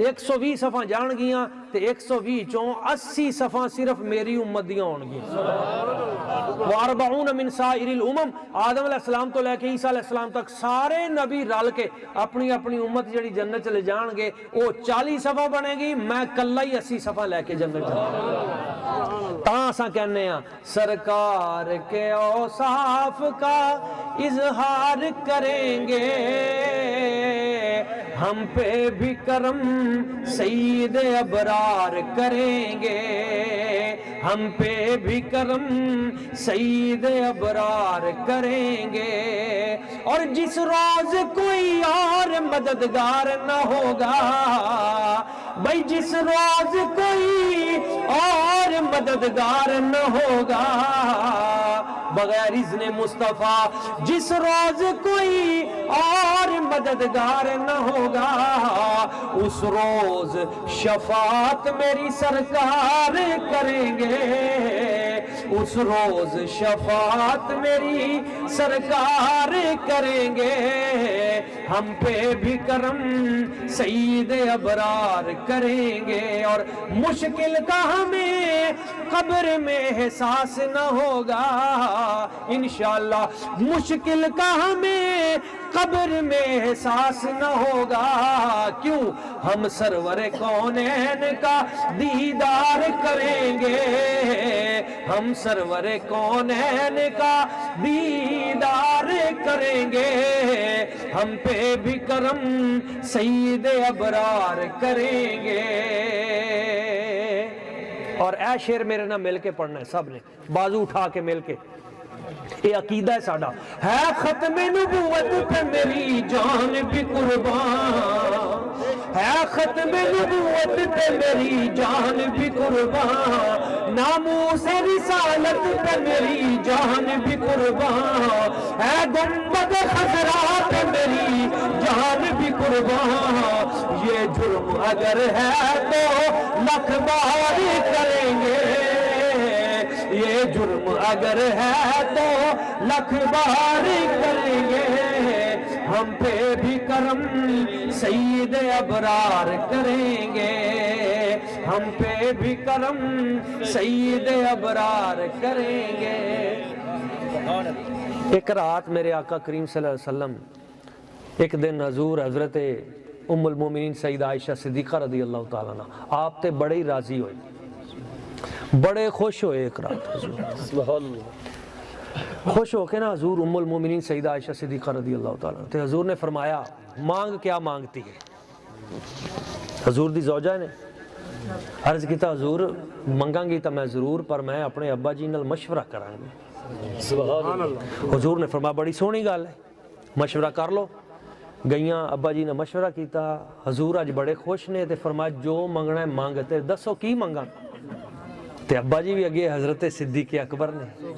120 صفحہ جان گیاں تے 120 چوں 80 صفحہ صرف میری امت دیاں ہون گیاں واربعون من سائر الامم آدم علیہ السلام تو لے کے عیسیٰ علیہ السلام تک سارے نبی رل کے اپنی اپنی امت جڑی جنت چلے جان گے وہ 40 صفحہ بنے گی میں کلہ ہی 80 صفحہ لے کے جنت جاؤں تاں سا کہنے ہیں سرکار کے اوصاف کا اظہار کریں گے ہم پہ بھی کرم سید ابرار کریں گے ہم پہ بھی کرم سید ابرار کریں گے اور جس روز کوئی اور مددگار نہ ہوگا بھائی جس روز کوئی اور مددگار نہ ہوگا بغیر اذن مصطفیٰ جس روز کوئی اور مددگار نہ ہوگا اس روز شفاعت میری سرکار کریں گے اس روز شفاعت میری سرکار کریں گے ہم پہ بھی کرم سید ابرار کریں گے اور مشکل کا ہمیں قبر میں احساس نہ ہوگا انشاءاللہ مشکل کا ہمیں قبر میں احساس نہ ہوگا کیوں ہم سرور کونین کا دیدار کریں گے ہم سرور کونین کا دیدار کریں گے ہم پہ بھی کرم سید ابرار کریں گے اور اے شعر میرے نہ مل کے پڑھنا ہے سب نے بازو اٹھا کے مل کے یہ عقیدہ ہے ساڑھا ہے ختم نبوت پہ میری جان بھی قربان ہے ختم نبوت پہ میری جان بھی قربان ناموس رسالت پہ میری جان بھی قربان ہے گنبد خضرا پہ میری جان بھی قربان یہ جرم اگر ہے تو لکھ بار کریں گے یہ جرم اگر ہے تو لکھ بار کریں گے ہم پہ بھی کرم سید ابرار کریں گے ہم پہ بھی کرم سید ابرار کریں گے ایک رات میرے آقا کریم صلی اللہ علیہ وسلم ایک دن حضور حضرت ام المومنین سیدہ عائشہ صدیقہ رضی اللہ تعالیٰ عنہ آپ تے بڑے ہی راضی ہوئے بڑے خوش ہوئے ایک رات حضور خوش ہو کے نا حضور ام المومنین سیدہ عائشہ صدیقہ رضی اللہ تعالیٰ عنہ حضور نے فرمایا مانگ کیا مانگتی ہے حضور دی زوجہ نے عرض کیتا حضور منگاں گی تو میں ضرور پر میں اپنے ابا جی نال مشورہ کرائیں گے سبحان اللہ حضور نے فرمایا بڑی سونی گل ہے مشورہ کر لو گئیاں ابا جی نے مشورہ کیتا حضور اج بڑے خوش نے تے فرمایا جو منگنا ہے مانگتے دسو کی منگاں تے ابا جی بھی اگے حضرت صدیق اکبر نے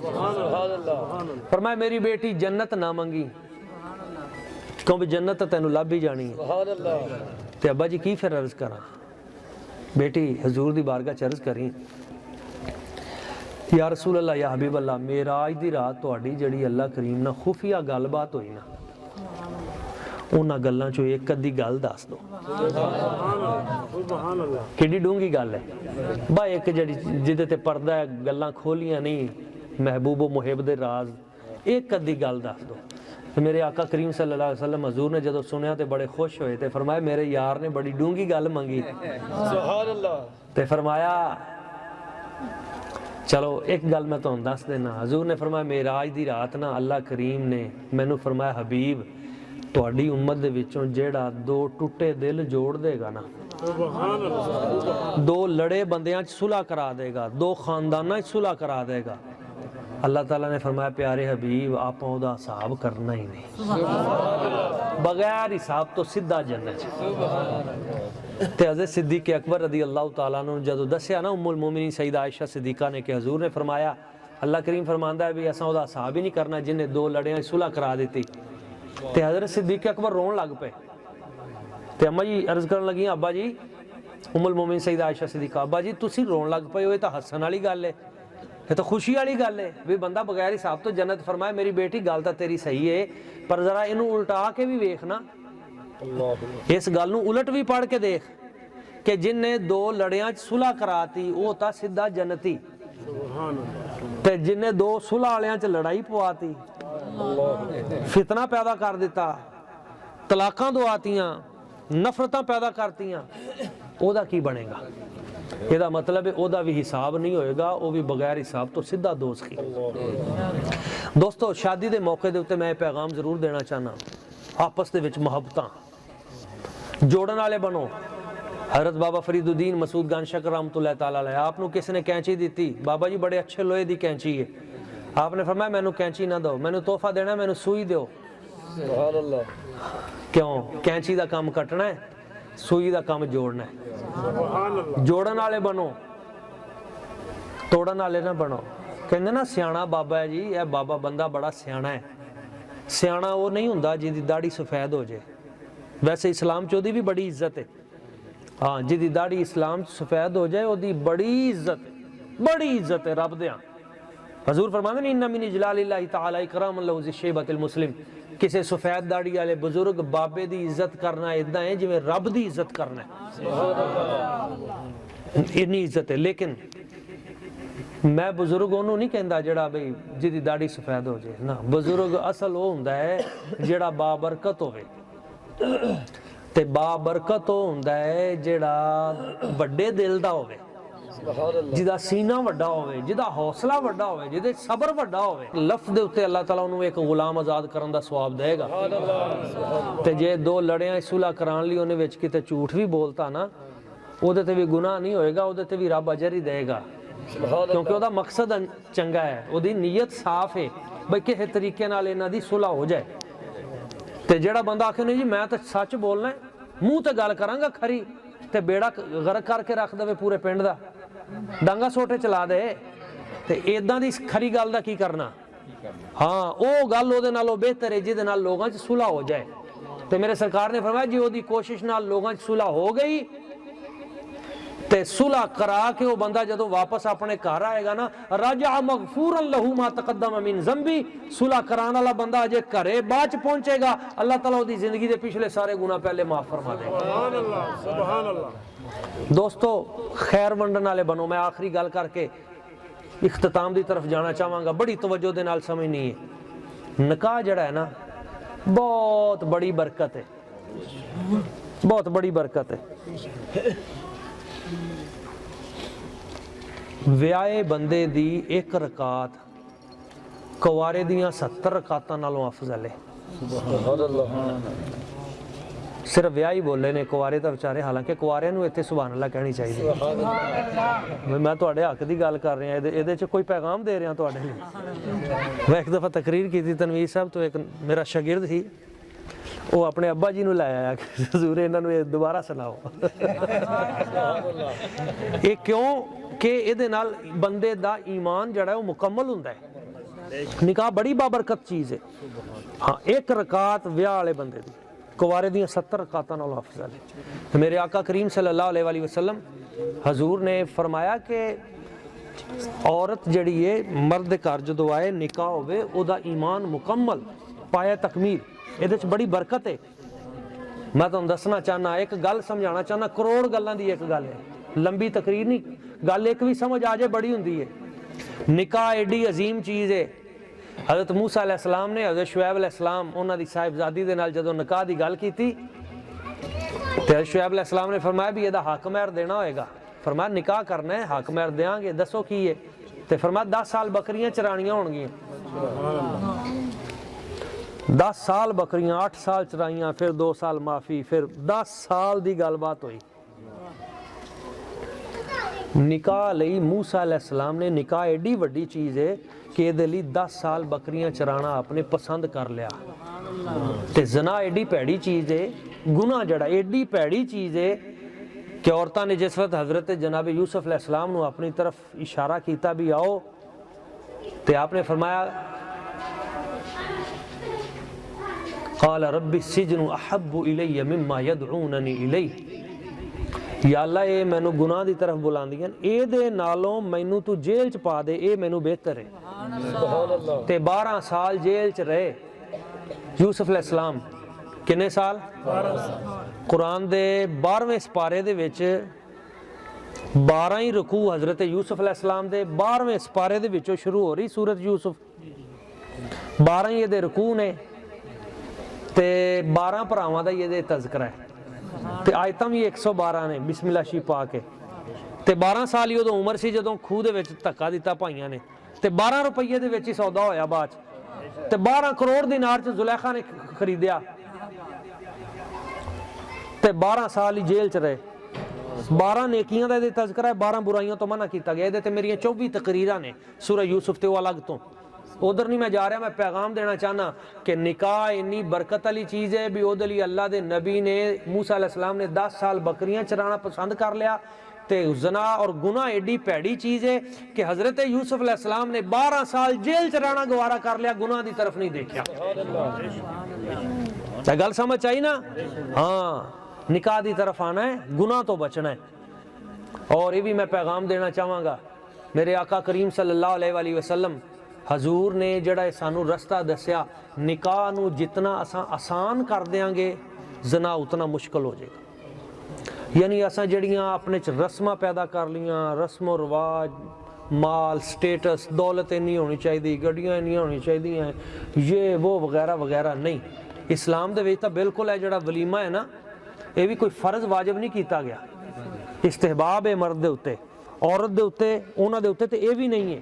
فرمایا میری بیٹی جنت نہ منگی کیوں بھی جنت تینوں لب ہی جانی ہے تے ابا جی کی پھر عرض کراں بیٹی حضور دی بارگاہ چ عرض کریں یا رسول اللہ یا حبیب اللہ معراج دی رات تہاڈی جڑی اللہ کریم نہ خفیہ گل بات ہوئی نا انہاں گلاں چوں ایک ادھی گل دس دو کیڑی ڈونگی گل ہے با ایک جڑی جدے تے پردہ ہے گلاں کھولیاں نہیں محبوب و محب دے راز ایک ادھی گل دس دو میرے آقا کریم صلی اللہ علیہ وسلم حضور نے جدو سنیا تے بڑے خوش ہوئے تے فرمایا میرے یار نے بڑی ڈونگی گل منگی سبحان اللہ تے فرمایا چلو ایک گل میں تو دس دینا حضور نے فرمایا معراج دی رات نا اللہ کریم نے مینوں فرمایا حبیب تہاڈی امت دے وچوں جیڑا دو ٹوٹے دل جوڑ دے گا نا دو لڑے بندیاں صلح کرا دے گا دو خانداناں صلح کرا دے گا اللہ تعالیٰ نے فرمایا پیارے حبیب آپ دا حساب کرنا ہی نہیں بغیر حساب تو سدھا جنت تے حضرت صدیق اکبر رضی اللہ تعالیٰ عنہ جدو دسیا نا ام المومنین سیدہ عائشہ صدیقہ نے کہ حضور نے فرمایا اللہ کریم فرماندا ہے بھی اساں دا حساب ہی نہیں کرنا جن نے دو لڑیاں صلح کرا دیتی تے حضرت صدیق اکبر رون لگ پے تے اما جی عرض کرن لگی ابا جی ام المومنین سیدہ عائشہ صدیقہ ابا جی تسی رون لگ پے ہوئے تا ہسن والی گل ہے یہ تو خوشی والی گل ہے بھی بندہ بغیر حساب تو جنت فرمائے میری بیٹی گل تو تیری صحیح ہے پر ذرا انہوں الٹا کے بھی ویکھنا اس گل نوں الٹ بھی پڑھ کے دیکھ کہ جن نے دو لڑیاں صلح کراتی وہ تا سیدھا جنتی سبحان اللہ تے جن نے دو صلح والیاں چ لڑائی پواتی فتنہ پیدا کر دیتا طلاقاں دواتیاں نفرتاں پیدا کرتیاں او دا کی بنے گا یہ دا مطلب ہے او دا بھی حساب نہیں ہوئے گا وہ بھی بغیر حساب تو سیدھا دوزخی دوستو شادی دے موقع دے اوتے میں پیغام ضرور دینا چاہنا آپس دے وچ محبتاں جوڑن والے بنو حضرت بابا فرید الدین مسعود گان شکر رحمۃ اللہ تعالیٰ علیہ آپ نو کس نے کینچی دیتی بابا جی بڑے اچھے لوہے دی کینچی ہے آپ نے فرمایا مینو کینچی نہ دو مینو تحفہ دینا مینو سوئی دیو سبحان اللہ کیوں کینچی دا کام کٹنا ہے سوئی دا کام جوڑنا ہے سبحان اللہ جوڑن والے بنو توڑن والے نہ بنو کہندے نا سیاਣਾ بابا ہے جی یہ بابا بندہ بڑا سیاਣਾ ہے سیاਣਾ وہ نہیں ہوندا جی دی داڑھی سفید ہو جائے ویسے اسلام چ دی بھی بڑی عزت ہے ہاں جی دی داڑھی اسلام سفید ہو جائے وہ دی بڑی عزت ہے رب دیاں حضور فرماتے ہیں انہ من اجلال اللہ تعالی اکرام اللہ ذی شیبۃ المسلم کسے سفید داڑھی والے بزرگ بابے دی عزت کرنا اداں ہے جویں رب دی عزت کرنا ہے اتنی عزت ہے لیکن میں بزرگ انہوں نہیں کہندا جڑا بھئی جی دی داڑھی سفید ہو جائے نا بزرگ اصل وہ ہوندا ہے جڑا بابرکت ہوے تے بابرکت وہ ہوندا ہے جڑا بڑے دل دا ہوے جدا سینہ وڈا ہوئے جدا حوصلہ وڈا ہوئے جدے صبر وڈا ہوئے لفظ دے اتے اللہ تعالیٰ انہوں ایک غلام آزاد کرن دا ثواب دے گا تے جے دو لڑیاں صلح کران لی انہیں وچ کتے جھوٹ بھی بولتا نا او دے تے بھی گناہ نہیں ہوئے گا او دے تے بھی رب اجر ہی دے گا کیونکہ او دا مقصد چنگا ہے او دی نیت صاف ہے بھئی کسے طریقے نال انہاں دی صلح ہو جائے تے جڑا بندہ آکھے نہیں جی میں تے سچ بولنا ہے منہ تے گل کراں گا کھری تے بیڑا غرق کر کے رکھ دے پورے پنڈ دا ڈانگا سوٹے چلا دے تے ایداں دی کھری گل دا کی کرنا ہاں او گل او دے نالوں بہتر ہے جے نال لوگاں چ صلح ہو جائے تے میرے سرکار نے فرمایا جی او دی کوشش نال لوگاں چ صلح ہو گئی تے صلح کرا کے وہ بندہ جدوں واپس اپنے گھر آئے گا نا رجع مغفورا لہ ما تقدم من ذنبی صلح کرانے والا بندہ جے گھرے بعد پہنچے گا اللہ تعالیٰ دی زندگی دے پچھلے سارے گناہ پہلے معاف فرما دے گا سبحان اللہ سبحان اللہ دوستو خیر ونڈن والے بنو میں آخری گل کر کے اختتام دی طرف جانا چاہواں گا بڑی توجہ دے نال سمجھنی ہے نکاح جڑا ہے نا بہت بڑی برکت ہے بہت بڑی برکت ہے ویائے بندے دی ایک رکعت کوارے دیاں 70 رکعتاں نالوں افضل ہے سبحان اللہ صرف ویاہی بولے نے کوارے تا بچارے حالانکہ کوارے نو ایتھے سبحان اللہ کہنی چاہیے میں تواڈے حق دی گل کر رہا ہوں ایدے چ کوئی پیغام دے رہا ہوں تواڈے لیے میں ایک دفعہ تقریر کی تھی تنویر صاحب تو ایک میرا شاگرد ہی وہ اپنے ابا جی نو لے آیا کہ حضور انہاں نو یہ دوبارہ سناؤ یہ کیوں کہ ایدے نال بندے دا ایمان جڑا ہے وہ مکمل ہوندا ہے نکاح بڑی بابرکت چیز ہے ہاں ایک رکعت ویاہ والے بندے دی کوارے دیاں 70 رکعتاں نال افضل ہے میرے آقا کریم صلی اللہ علیہ وآلہ وسلم حضور نے فرمایا کہ عورت جڑی ہے مرد گھر جدوں آئے نکاح ہوئے او دا ایمان مکمل پایا تکمیل ایدے چ بڑی برکت ہے میں تمہیں دسنا چاہنا ایک گل سمجھانا چاہنا کروڑ گلاں دی ایک گل ہے لمبی تقریر نہیں گل ایک بھی سمجھ آ جائے بڑی ہوندی ہے نکاح ایڈی عظیم چیز ہے حضرت موسیٰ علیہ السلام نے حضرت شعیب علیہ السلام انہاں دی صاحبزادی دے نال جدوں نکاح دی گل کیتی تے حضرت شعیب علیہ السلام نے فرمایا بھی یہ حق مہر دینا ہوئے گا فرمایا نکاح کرنا ہے حق مہر دیاں گے دسو کی ہے تے فرمایا 10 سال بکریاں چرانیاں ہون گیاں 10 سال بکریاں 8 سال چرائیاں پھر 2 سال معافی پھر 10 سال دی گل بات ہوئی نکاح لئی موسیٰ علیہ السلام نے نکاح ایڈی وڈی چیز ہے کہ دے لی 10 سال بکریاں چرانا اپنے پسند کر لیا تے زنا ایڈی پیڑی چیز ہے گناہ جڑا ایڈی پیڑی چیز ہے کہ عورتاں نے جس وقت حضرت جناب یوسف علیہ السلام نو اپنی طرف اشارہ کیتا بھی آؤ تے آپ نے فرمایا قال رب السجن احب الی مما یدعوننی الی یا اللہ اے مینو گناہ دی طرف بلاندیاں اے دے نالوں مینو تو جیل چ پا دے اے مینو بہتر ہے تے 12 سال جیل چ رہے یوسف علیہ السلام کنے سال قرآن دے 12ویں سپارے دے وچ 12 ہی رکوع حضرت یوسف علیہ السلام دے 12ویں سپارے دے وچوں شروع ہو رہی سورت یوسف 12 ہی دے رکوع نے تے 12 بھراواں دا یہ تذکرہ ہے تے آیتاں بھی 112 نے بسم اللہ شی پا کے تے 12 سال ہی ادوں عمر سی جدوں کھوہ دے وچ دھکا دتا بھائیاں نے تے 12 روپیے دے وچ ہی سودا ہویا بعد تے 12 کروڑ دینار چ زلیخا نے خریدیا تے 12 سال ہی جیل چ رہے 12 نیکیاں دا تذکرہ ہے 12 برائیاں تو منع کیتا گیا تے میری 24 تقریراں نے سورہ یوسف تے وہ الگ تو ادھر نہیں میں جا رہا میں پیغام دینا چاہنا کہ نکاح اتنی برکت والی چیز ہے بھی ادھر لیے اللہ دے نبی نے موسیٰ علیہ السلام نے 10 سال بکریاں چرانا پسند کر لیا تے زنا اور گناہ ایڈی پیڑی چیز ہے کہ حضرت یوسف علیہ السلام نے 12 سال جیل چرانا گوارا کر لیا گناہ دی طرف نہیں دیکھا گل سمجھ آئی نا ہاں نکاح دی طرف آنا ہے گناہ تو بچنا ہے اور یہ بھی میں پیغام دینا چاہوں گا میرے آقا کریم صلی اللہ علیہ وآلہ وسلم حضور نے جڑا سانو رستہ دسیا نکاح نو جتنا آسان کر دیاں گے زنا اتنا مشکل ہو جائے گا یعنی اساں جڑیاں اپنے چ رسماں پیدا کر لیاں رسم و رواج مال سٹیٹس دولت نہیں ہونی چاہیے گڈیاں نہیں ہونی چاہیے یہ وہ وغیرہ وغیرہ نہیں اسلام دے وچ تاں بالکل ہے جڑا ولیمہ ہے نا یہ بھی کوئی فرض واجب نہیں کیتا گیا استحباب ہے مرد دے اتے عورت دے اتے انہاں دے اتے تے یہ بھی نہیں ہے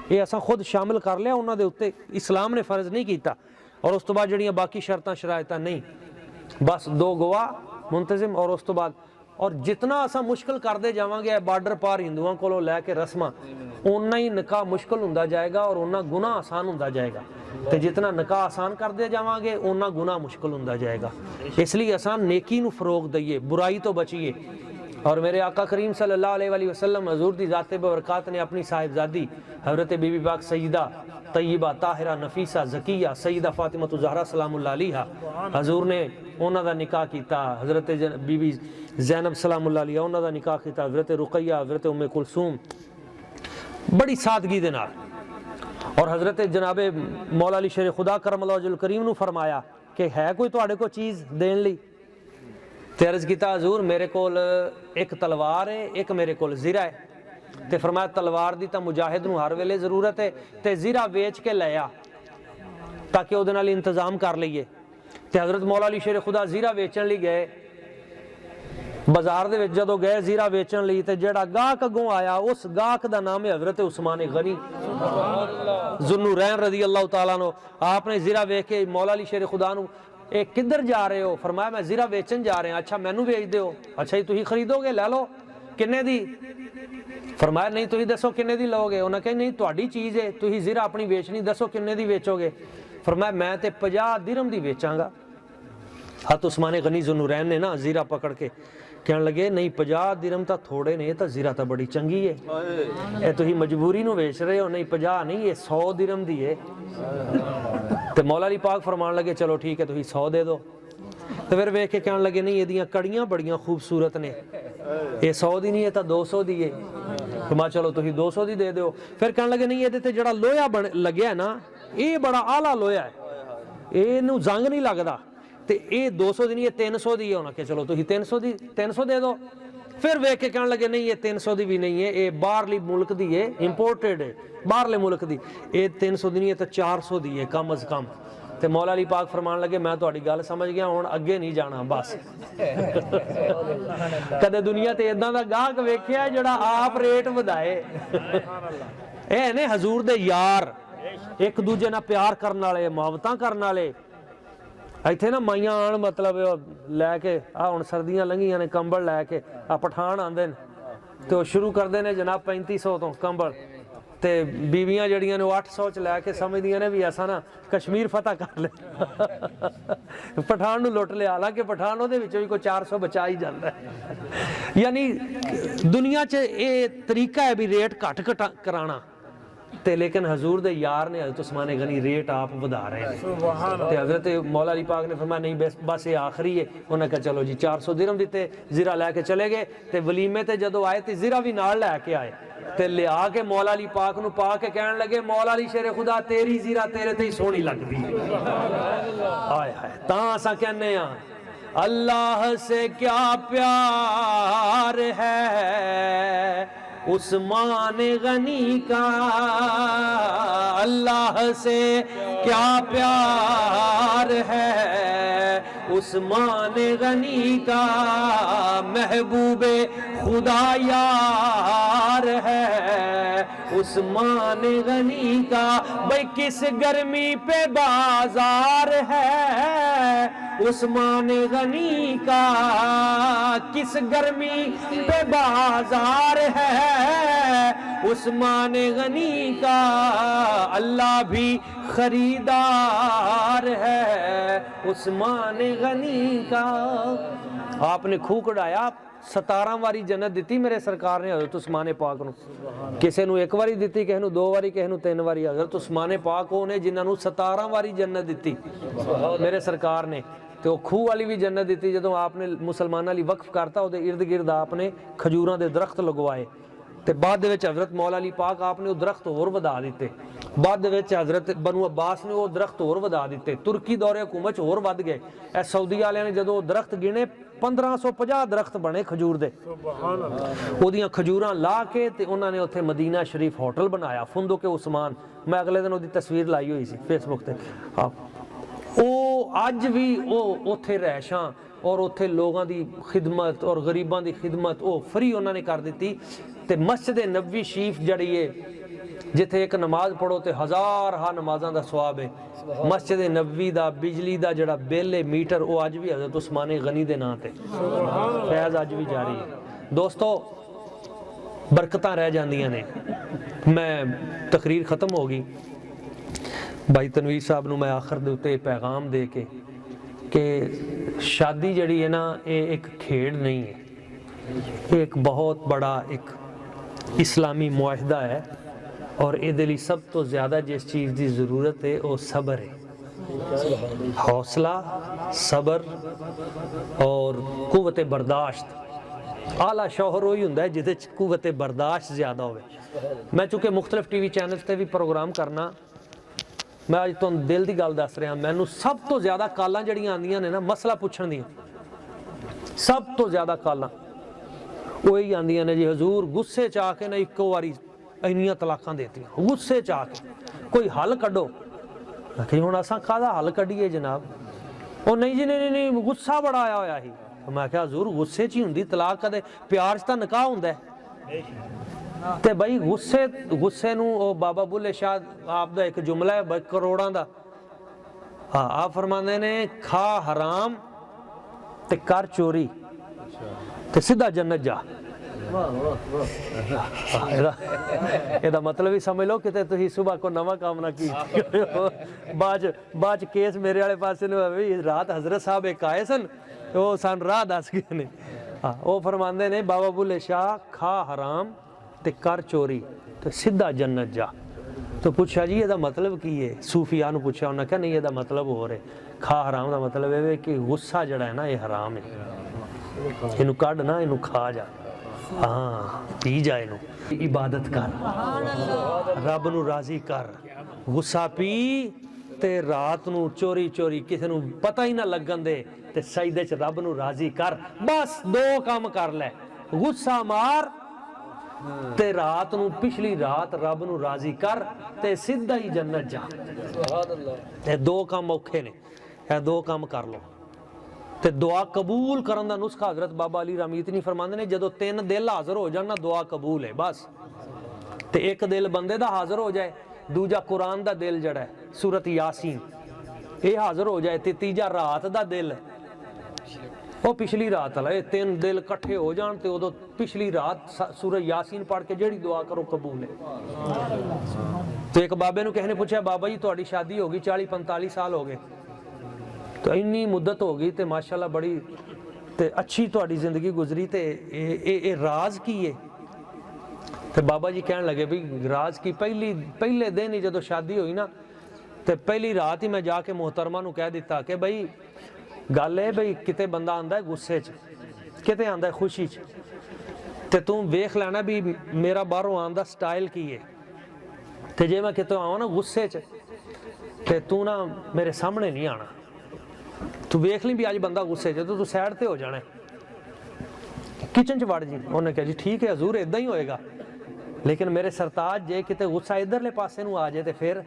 یہ اساں خود شامل کر لیا انہاں دے اتے اسلام نے فرض نہیں کیتا اور اس تو بعد جڑیاں باقی شرطاں شرائطاں نہیں بس 2 گواہ منتظم اور اس تو بعد اور جتنا اساں مشکل کردے جاواں گے بارڈر پار ہندوؤں کولوں لے کے رسماں اُنّا ہی نکاح مشکل ہوندا جائے گا اور اُنّا گناہ آسان ہوندا جائے گا تے جتنا نکاح آسان کردے جاواں گے اُنّا گناہ مشکل ہوندا جائے گا اس لیے اساں نیکی نو فروغ دئیے برائی تو بچیے اور میرے آقا کریم صلی اللہ علیہ وآلہ وسلم حضور دی ذات ببرکات نے اپنی صاحبزادی حضرت بی بی پاک سیدہ طیبہ طاہرہ نفیسہ زکیہ سیدہ فاطمہ زہرا سلام اللہ علیہا حضور نے انہاں دا نکاح کیتا حضرت بی بی زینب سلام اللہ علیہا انہاں دا نکاح کیتا حضرت رقیہ حضرت ام کلثوم بڑی سادگی دے نال اور حضرت جناب مولا علی شیر خدا کرم اللہ وجہ الکریم نو فرمایا کہ ہے کوئی تواڈے کو چیز دین لی تے عرض کیتا حضور میرے کول ایک تلوار ہے ایک میرے کول زرہ ہے تے فرمایا تلوار دی تا مجاہد نو ہر ویلے ضرورت ہے تے زرہ بیچ کے لیا تاکہ او دے نال انتظام کر لئیے تے حضرت مولا علی شیر خدا زرہ بیچن لی گئے بازار دے وچ جدوں گئے زرہ بیچن لی تے جڑا گاہک اگوں آیا اس گاہک دا نام ہے حضرت عثمان غنی ذوالنورین رضی اللہ تعالیٰ عنہ آپ نے زرہ ویکھ کے مولا علی شیر خدا نو اے کدھر جا رہے ہو فرمایا میں زرہ بیچن جا رہے ہیں اچھا مینوں بیچ دیو اچھا جی تسی خریدو گے لے لو کنے دی فرمایا نہیں تسی دسو کنے دی لو گے انہاں کہا نہیں تہاڈی چیز ہے تسی زرہ اپنی بیچنی دسو کنے دی بیچو گے فرمایا میں تے 50 درہم دی بیچاں گا حضرت عثمان غنی ذوالنورین نے نا زرہ پکڑ کے کہنے لگے نہیں 50 درہم تا تھوڑے نے تا زرہ تا بڑی چنگی ہے اے تسی مجبوری نو بیچ رہے ہو نہیں 50 نہیں یہ 100 درہم دی ہے تو مولا علی پاک فرمان لگے چلو ٹھیک ہے تسی 100 دے دو تو پھر ویکھ کے کہنے لگے نہیں یہ دیاں کڑیاں بڑیاں خوبصورت نے یہ 100 دی نہیں ہے تا 200 دی ہے فرمایا چلو تسی 200 دی دے دیو پھر کہنے لگے نہیں یہ تے جڑا لویا لگیا ہے نا یہ بڑا اعلیٰ لویا ہے یہ نو زنگ نہیں لگدا تے یہ 200 دی نہیں ہے 300 دی ہے انہاں کہ چلو تسی 300 دے دو پھر ویکھ کے کہنے لگے نہیں یہ 300 دی بھی نہیں ہے یہ باہرلی ملک دی ہے امپورٹڈ ہے باہرلے ملک دی یہ 300 دی نہیں ہے تو 400 دی ہے کم از کم تے مولا علی پاک فرمان لگے میں تہاڈی گل سمجھ گیا ہن اگے نہیں جانا بس کدے دنیا تے اداں دا گاہک ویکھیا جڑا آپ ریٹ ودائے اے نے حضور دے یار ایک دوجے نال پیار کرن والے محبتاں کرن والے ایتھے نا مائیاں آن مطلب لے کے ہن سردیاں لنگیاں نے کمبل لے کے پٹھان آندے نے تے وہ شروع کردے نے جناب 3500 تو کمبل تے بیویاں جڑیاں نے 800 چ لے کے سمجھدیاں نے بھی ایسا نا کشمیر فتح کر لے پٹھان نو لٹ لیا حالانکہ پٹھان او دے وچوں بھی کوئی 400 بچا ہی جاندا ہے یعنی دنیا چ اے طریقہ ہے بھی ریٹ گھٹ کرانا تے لیکن حضور دے یار نے حضرت عثمان غنی ریٹ آپ ودا رہے ہیں تے حضرت مولا علی پاک نے فرمایا نہیں بس یہ آخری ہے انہوں نے کہا چلو جی 400 درہم دیتے زرہ لے کے چلے گئے تے ولیمے تے جدو آئے تے زرہ بھی نال لے کے آئے تے لے آ کے مولا علی پاک نو پا کے کہنے لگے مولا علی شیر خدا تیری زرہ تیرے تے ہی سونی لگ دی آئے ہائے تاں اساں کہنے ہاں اللہ سے کیا پیار ہے عثمان غنی کا، اللہ سے کیا پیار ہے عثمان غنی کا، محبوب خدا یار ہے عثمان غنی کا، بھئی کس گرمی پہ بازار ہے عثمان غنی کا، کس گرمی پہ بازار ہے عثمان غنی کا، اللہ بھی خریدار ہے عثمان غنی کا۔ آپ نے کھو کڑایا، 17 واری جنت دیتی میرے سرکار نے حضرت عثمان پاک نو، کسے نو 1 واری دیتی، کسے نو 2 واری، کسے نو 3 واری۔ حضرت عثمان پاک نے جنہاں نو 17 واری جنت دیتی میرے سرکار نے، تو کھو والی بھی جنت دیتی جدوں آپ نے مسلماناں لئی وقف کرتا، او دے ارد گرد آپ نے کھجوراں دے درخت لگوائے، تے بعد دے وچ حضرت مولا علی پاک آپ نے وہ درخت اور ودا دیتے، بعد دے وچ حضرت بنو عباس نے وہ درخت اور ودا دیتے، ترکی دور حکومت اور ود گئے۔ اے سعودی والے نے جدوں درخت گنے 1550 درخت بنے کھجور دے، او دیاں کھجوراں لا کے تے انہاں نے اوتھے مدینہ شریف ہوٹل بنایا فندق عثمان، میں اگلے دن اودی تصویر لائی ہوئی سی فیس بک تے۔ او اج بھی او اوتھے رہائشاں اور اوتھے لوگاں دی خدمت اور غریباں دی خدمت او فری انہاں نے کر دیتی، تے مسجد نبوی شریف جڑی ہے جتھے ایک نماز پڑھو تے 1000 نمازاں دا ثواب ہے، مسجد نبوی دا بجلی دا جڑا بل ہے میٹر او اج بھی حضرت عثمان غنی دے نام تے فیض اج بھی جاری ہے۔ دوستو برکتاں رہ جاندیاں نے، میں تقریر ختم ہوگی، بھائی تنویر صاحب نو میں آخر دے اتے پیغام دے کے کہ شادی جڑی ہے نا یہ ایک کھیڑ نہیں ہے، ایک بہت بڑا ایک اسلامی معاہدہ ہے، اور اے دلی سب تو زیادہ جس چیز دی ضرورت ہے وہ صبر ہے، حوصلہ، صبر اور قوت برداشت۔ اعلیٰ شوہر وہی ہوندا ہے جہدے وچ قوت برداشت زیادہ ہوئے۔ میں چونکہ مختلف ٹی وی چینلز تے بھی پروگرام کرنا، میں اج تو دل دی گل دس رہا، مینوں سب تو زیادہ کالاں جڑیاں آندیاں نے نا مسئلہ پوچھن دیاں، سب تو زیادہ کالاں وہی آندیاں نے جی حضور غصے چاہ کے نہ ایکو واری اینیاں طلاقاں دیتیاں، غصے چاہ کے کوئی حل کڈو۔ میں کہ ہن اساں کاہدا حل کڈیے جناب؟ او نہیں جی نہیں غصہ بڑا آیا ہویا ہی۔ میں کہ حضور غصے چ ہی ہوندی طلاق، کدے پیار چ تاں نکاح ہوندا ہے تے بھائی غصے نو او بابا بلے شاہ آپ دا ایک جملہ ہے کروڑاں دا، ہاں آپ فرماندے نے کھا حرام تے کر چوری تے سیدھا جنت جا۔ یہ مطلب ہی سمجھ لو کہ تھی صبح کو نواں کام نہ کی، بعد کیس میرے والے پاسے رات حضرت صاحب ایک آئے سن، وہ سن راہ دس گئے نے، وہ فرماندے نے بابا بلے شاہ کھا حرام تے کر چوری تے سیدھا جنت جا۔ تو پوچھا جی یہ مطلب کی ہے؟ صوفیاء نو پوچھا، انہوں نے کہا نہیں یہ مطلب ہو رہے، کھا حرام دا مطلب ہے کہ غصہ جڑا ہے نا یہ حرام ہے، انہوں کڈ نہ انہوں کھا جا، ہاں پی جا، انہوں عبادت کر، رب نو راضی کر، غصہ پی تے رات نو چوری چوری کسی نو پتہ ہی نہ لگن دے تے سجدے چ رب نو راضی کر، بس 2 کام کر لے، غصہ مار تے رات نو پچھلی رات رب نو راضی کر تے سیدھا ہی جنت جا۔ یہ 2 کام اوکھے نے، یہ 2 کام کر لو تے دعا قبول کرن دا نسخہ حضرت بابا علی رامیت نہیں فرماندے نے جدو 3 دل حاضر ہو جان نا دعا قبول ہے بس، تے ایک دل بندے دا حاضر ہو جائے، دوجا قرآن دا دل جڑا ہے سورت یاسین یہ حاضر ہو جائے، تے تیجا رات دا دل ہے وہ پچھلی رات والا، یہ 3 دل کٹھے ہو جان تے ادو پچھلی رات سورہ یاسین پڑھ کے جیڑی دعا کرو قبول ہے۔ تو ایک بابے نو کہنے نے پوچھا بابا جی تہاڈی شادی ہو گئی 40-45 سال ہو گئے، تو انی مدت ہو گئی تے ماشاءاللہ بڑی تے اچھی تہاڈی زندگی گزری، تے اے راز کی ہے؟ تے بابا جی کہنے لگے بھی راز کی پہلے دن ہی جدو شادی ہوئی نا تے پہلی رات ہی میں جا کے محترمہ نو کہہ دیتا کہ بھائی گل ہے بھائی کتے بندہ آندا ہے غصے چ، کتے آندا ہے خوشی چ، تے تم ویکھ لینا بھی میرا باہروں آن دا سٹائل کی ہے، تے جے میں کتے آواں نا غصے چ تے تو نا میرے سامنے نہیں آنا، ਤੂੰ ਵੇਖ ਲਈ ਵੀ ਅੱਜ ਬੰਦਾ ਗੁੱਸੇ 'ਚ, ਤੂੰ ਸਾਈਡ ਤੇ ਹੋ ਜਾਣਾ, ਕਿਚਨ 'ਚ ਵੜ ਜੀ। ਉਹਨੇ ਕਿਹਾ ਜੀ ਠੀਕ ਹੈ ਹਜ਼ੂਰ, ਇਦਾਂ ਹੀ ਹੋਏਗਾ, ਲੇਕਿਨ ਮੇਰੇ ਸਰਤਾਜ ਜੇ ਕਿਤੇ ਗੁੱਸਾ ਇਧਰਲੇ ਪਾਸੇ ਨੂੰ ਆ ਜਾਏ ਤੇ ਫਿਰ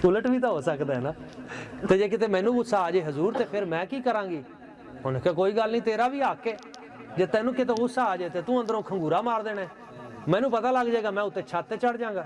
ਉਲਟ ਵੀ ਤਾਂ ਹੋ ਸਕਦਾ ਹੈ ਨਾ, ਤੇ ਜੇ ਕਿਤੇ ਮੈਨੂੰ ਗੁੱਸਾ ਆ ਜਾਏ ਹਜ਼ੂਰ ਤੇ ਫਿਰ ਮੈਂ ਕੀ ਕਰਾਂਗੀ। ਉਹਨੇ ਕਿਹਾ ਕੋਈ ਗੱਲ ਨਹੀਂ, ਤੇਰਾ ਵੀ ਹੱਕ ਹੈ, ਜੇ ਤੈਨੂੰ ਕਿਤੇ ਗੁੱਸਾ ਆ ਜਾਏ ਤੇ ਤੂੰ ਅੰਦਰੋਂ ਖੰਗੂਰਾ ਮਾਰ ਦੇਣਾ, ਮੈਨੂੰ ਪਤਾ ਲੱਗ ਜਾਏਗਾ, ਮੈਂ ਉੱਤੇ ਛੱਤ ਤੇ ਚੜ ਜਾਵਾਂਗਾ।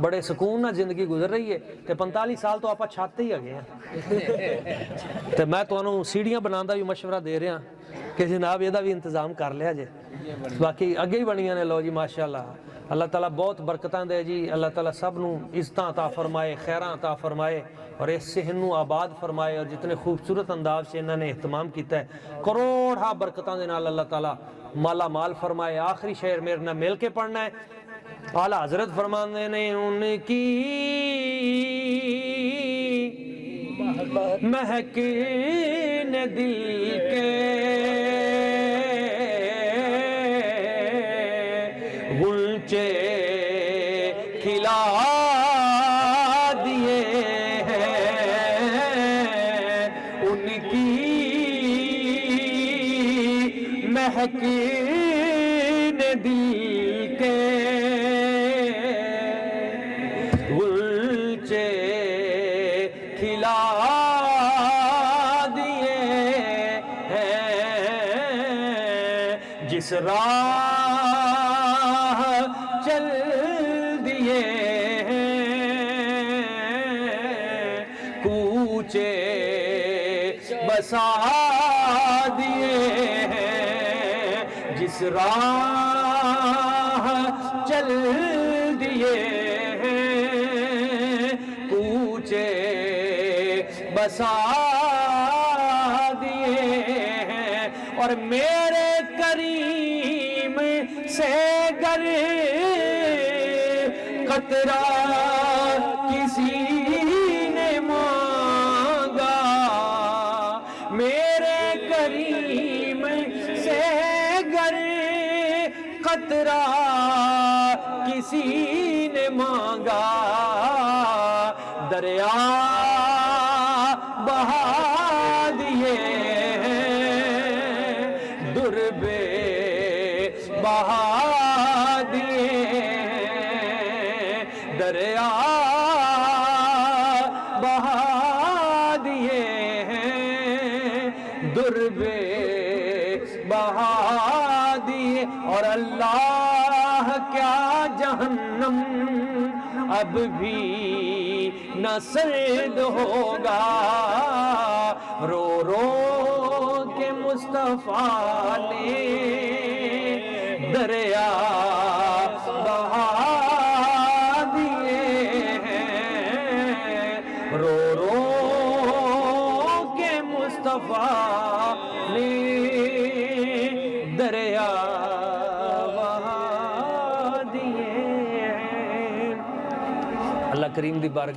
ਬੜੇ ਸਕੂਨ ਨਾਲ ਜ਼ਿੰਦਗੀ ਗੁਜ਼ਰ ਰਹੀ ਹੈ, ਤੇ 45 ਸਾਲ ਤੋਂ ਆਪਾਂ ਛੱਤ ਤੇ ਹੀ ਹੈਗੇ ਆ, ਤੇ ਮੈਂ ਤੁਹਾਨੂੰ ਸੀੜੀਆਂ ਬਣਾਉਣ ਦਾ ਵੀ ਮਸ਼ਵਰਾ ਦੇ ਰਿਹਾ کہ جناب یہ بھی انتظام کر لیا جے، باقی اگے ہی بنیاں نے. لو جی ماشاءاللہ، اللہ تعالیٰ بہت برکتاں دے جی، اللہ تعالیٰ سب نو عزتاں عطا فرمائے، خیراں عطا فرمائے، اور اس صحن نو آباد فرمائے، اور جتنے خوبصورت انداز سے انہوں نے اہتمام کیتا ہے کروڑا برکتاں دے نال اللہ تعالیٰ مالا مال فرمائے. آخری شعر میرے نہ مل کے پڑھنا ہے. اعلیٰ حضرت فرماندے نے ان کی مہکین دل کے غنچے کھلا دیے ہیں، ان کی مہکین دل کے غنچے کھلا دیے ہیں، جس راہ چل دیے ہیں، کوچے بسا دیے ہیں، جس راہ چل دیے ہیں، کوچے بسا دیے ہیں. اور میرے کریم سے گر قطرہ کسی نے مانگا، میرے کریم سے گر قطرہ کسی نے مانگا، دریا بہا دیے ہیں، دربے بہا دیے ہیں، دریا بہا دیے ہیں، دربے بہا دیے. اور اللہ کیا جہنم اب بھی نہ سرد ہوگا، رو رو کے مصطفیٰ نے دریا بہا دیے ہیں، رو رو کے مصطفیٰ نے دریا بہا دیے ہیں. اللہ کریم دی بارگاہ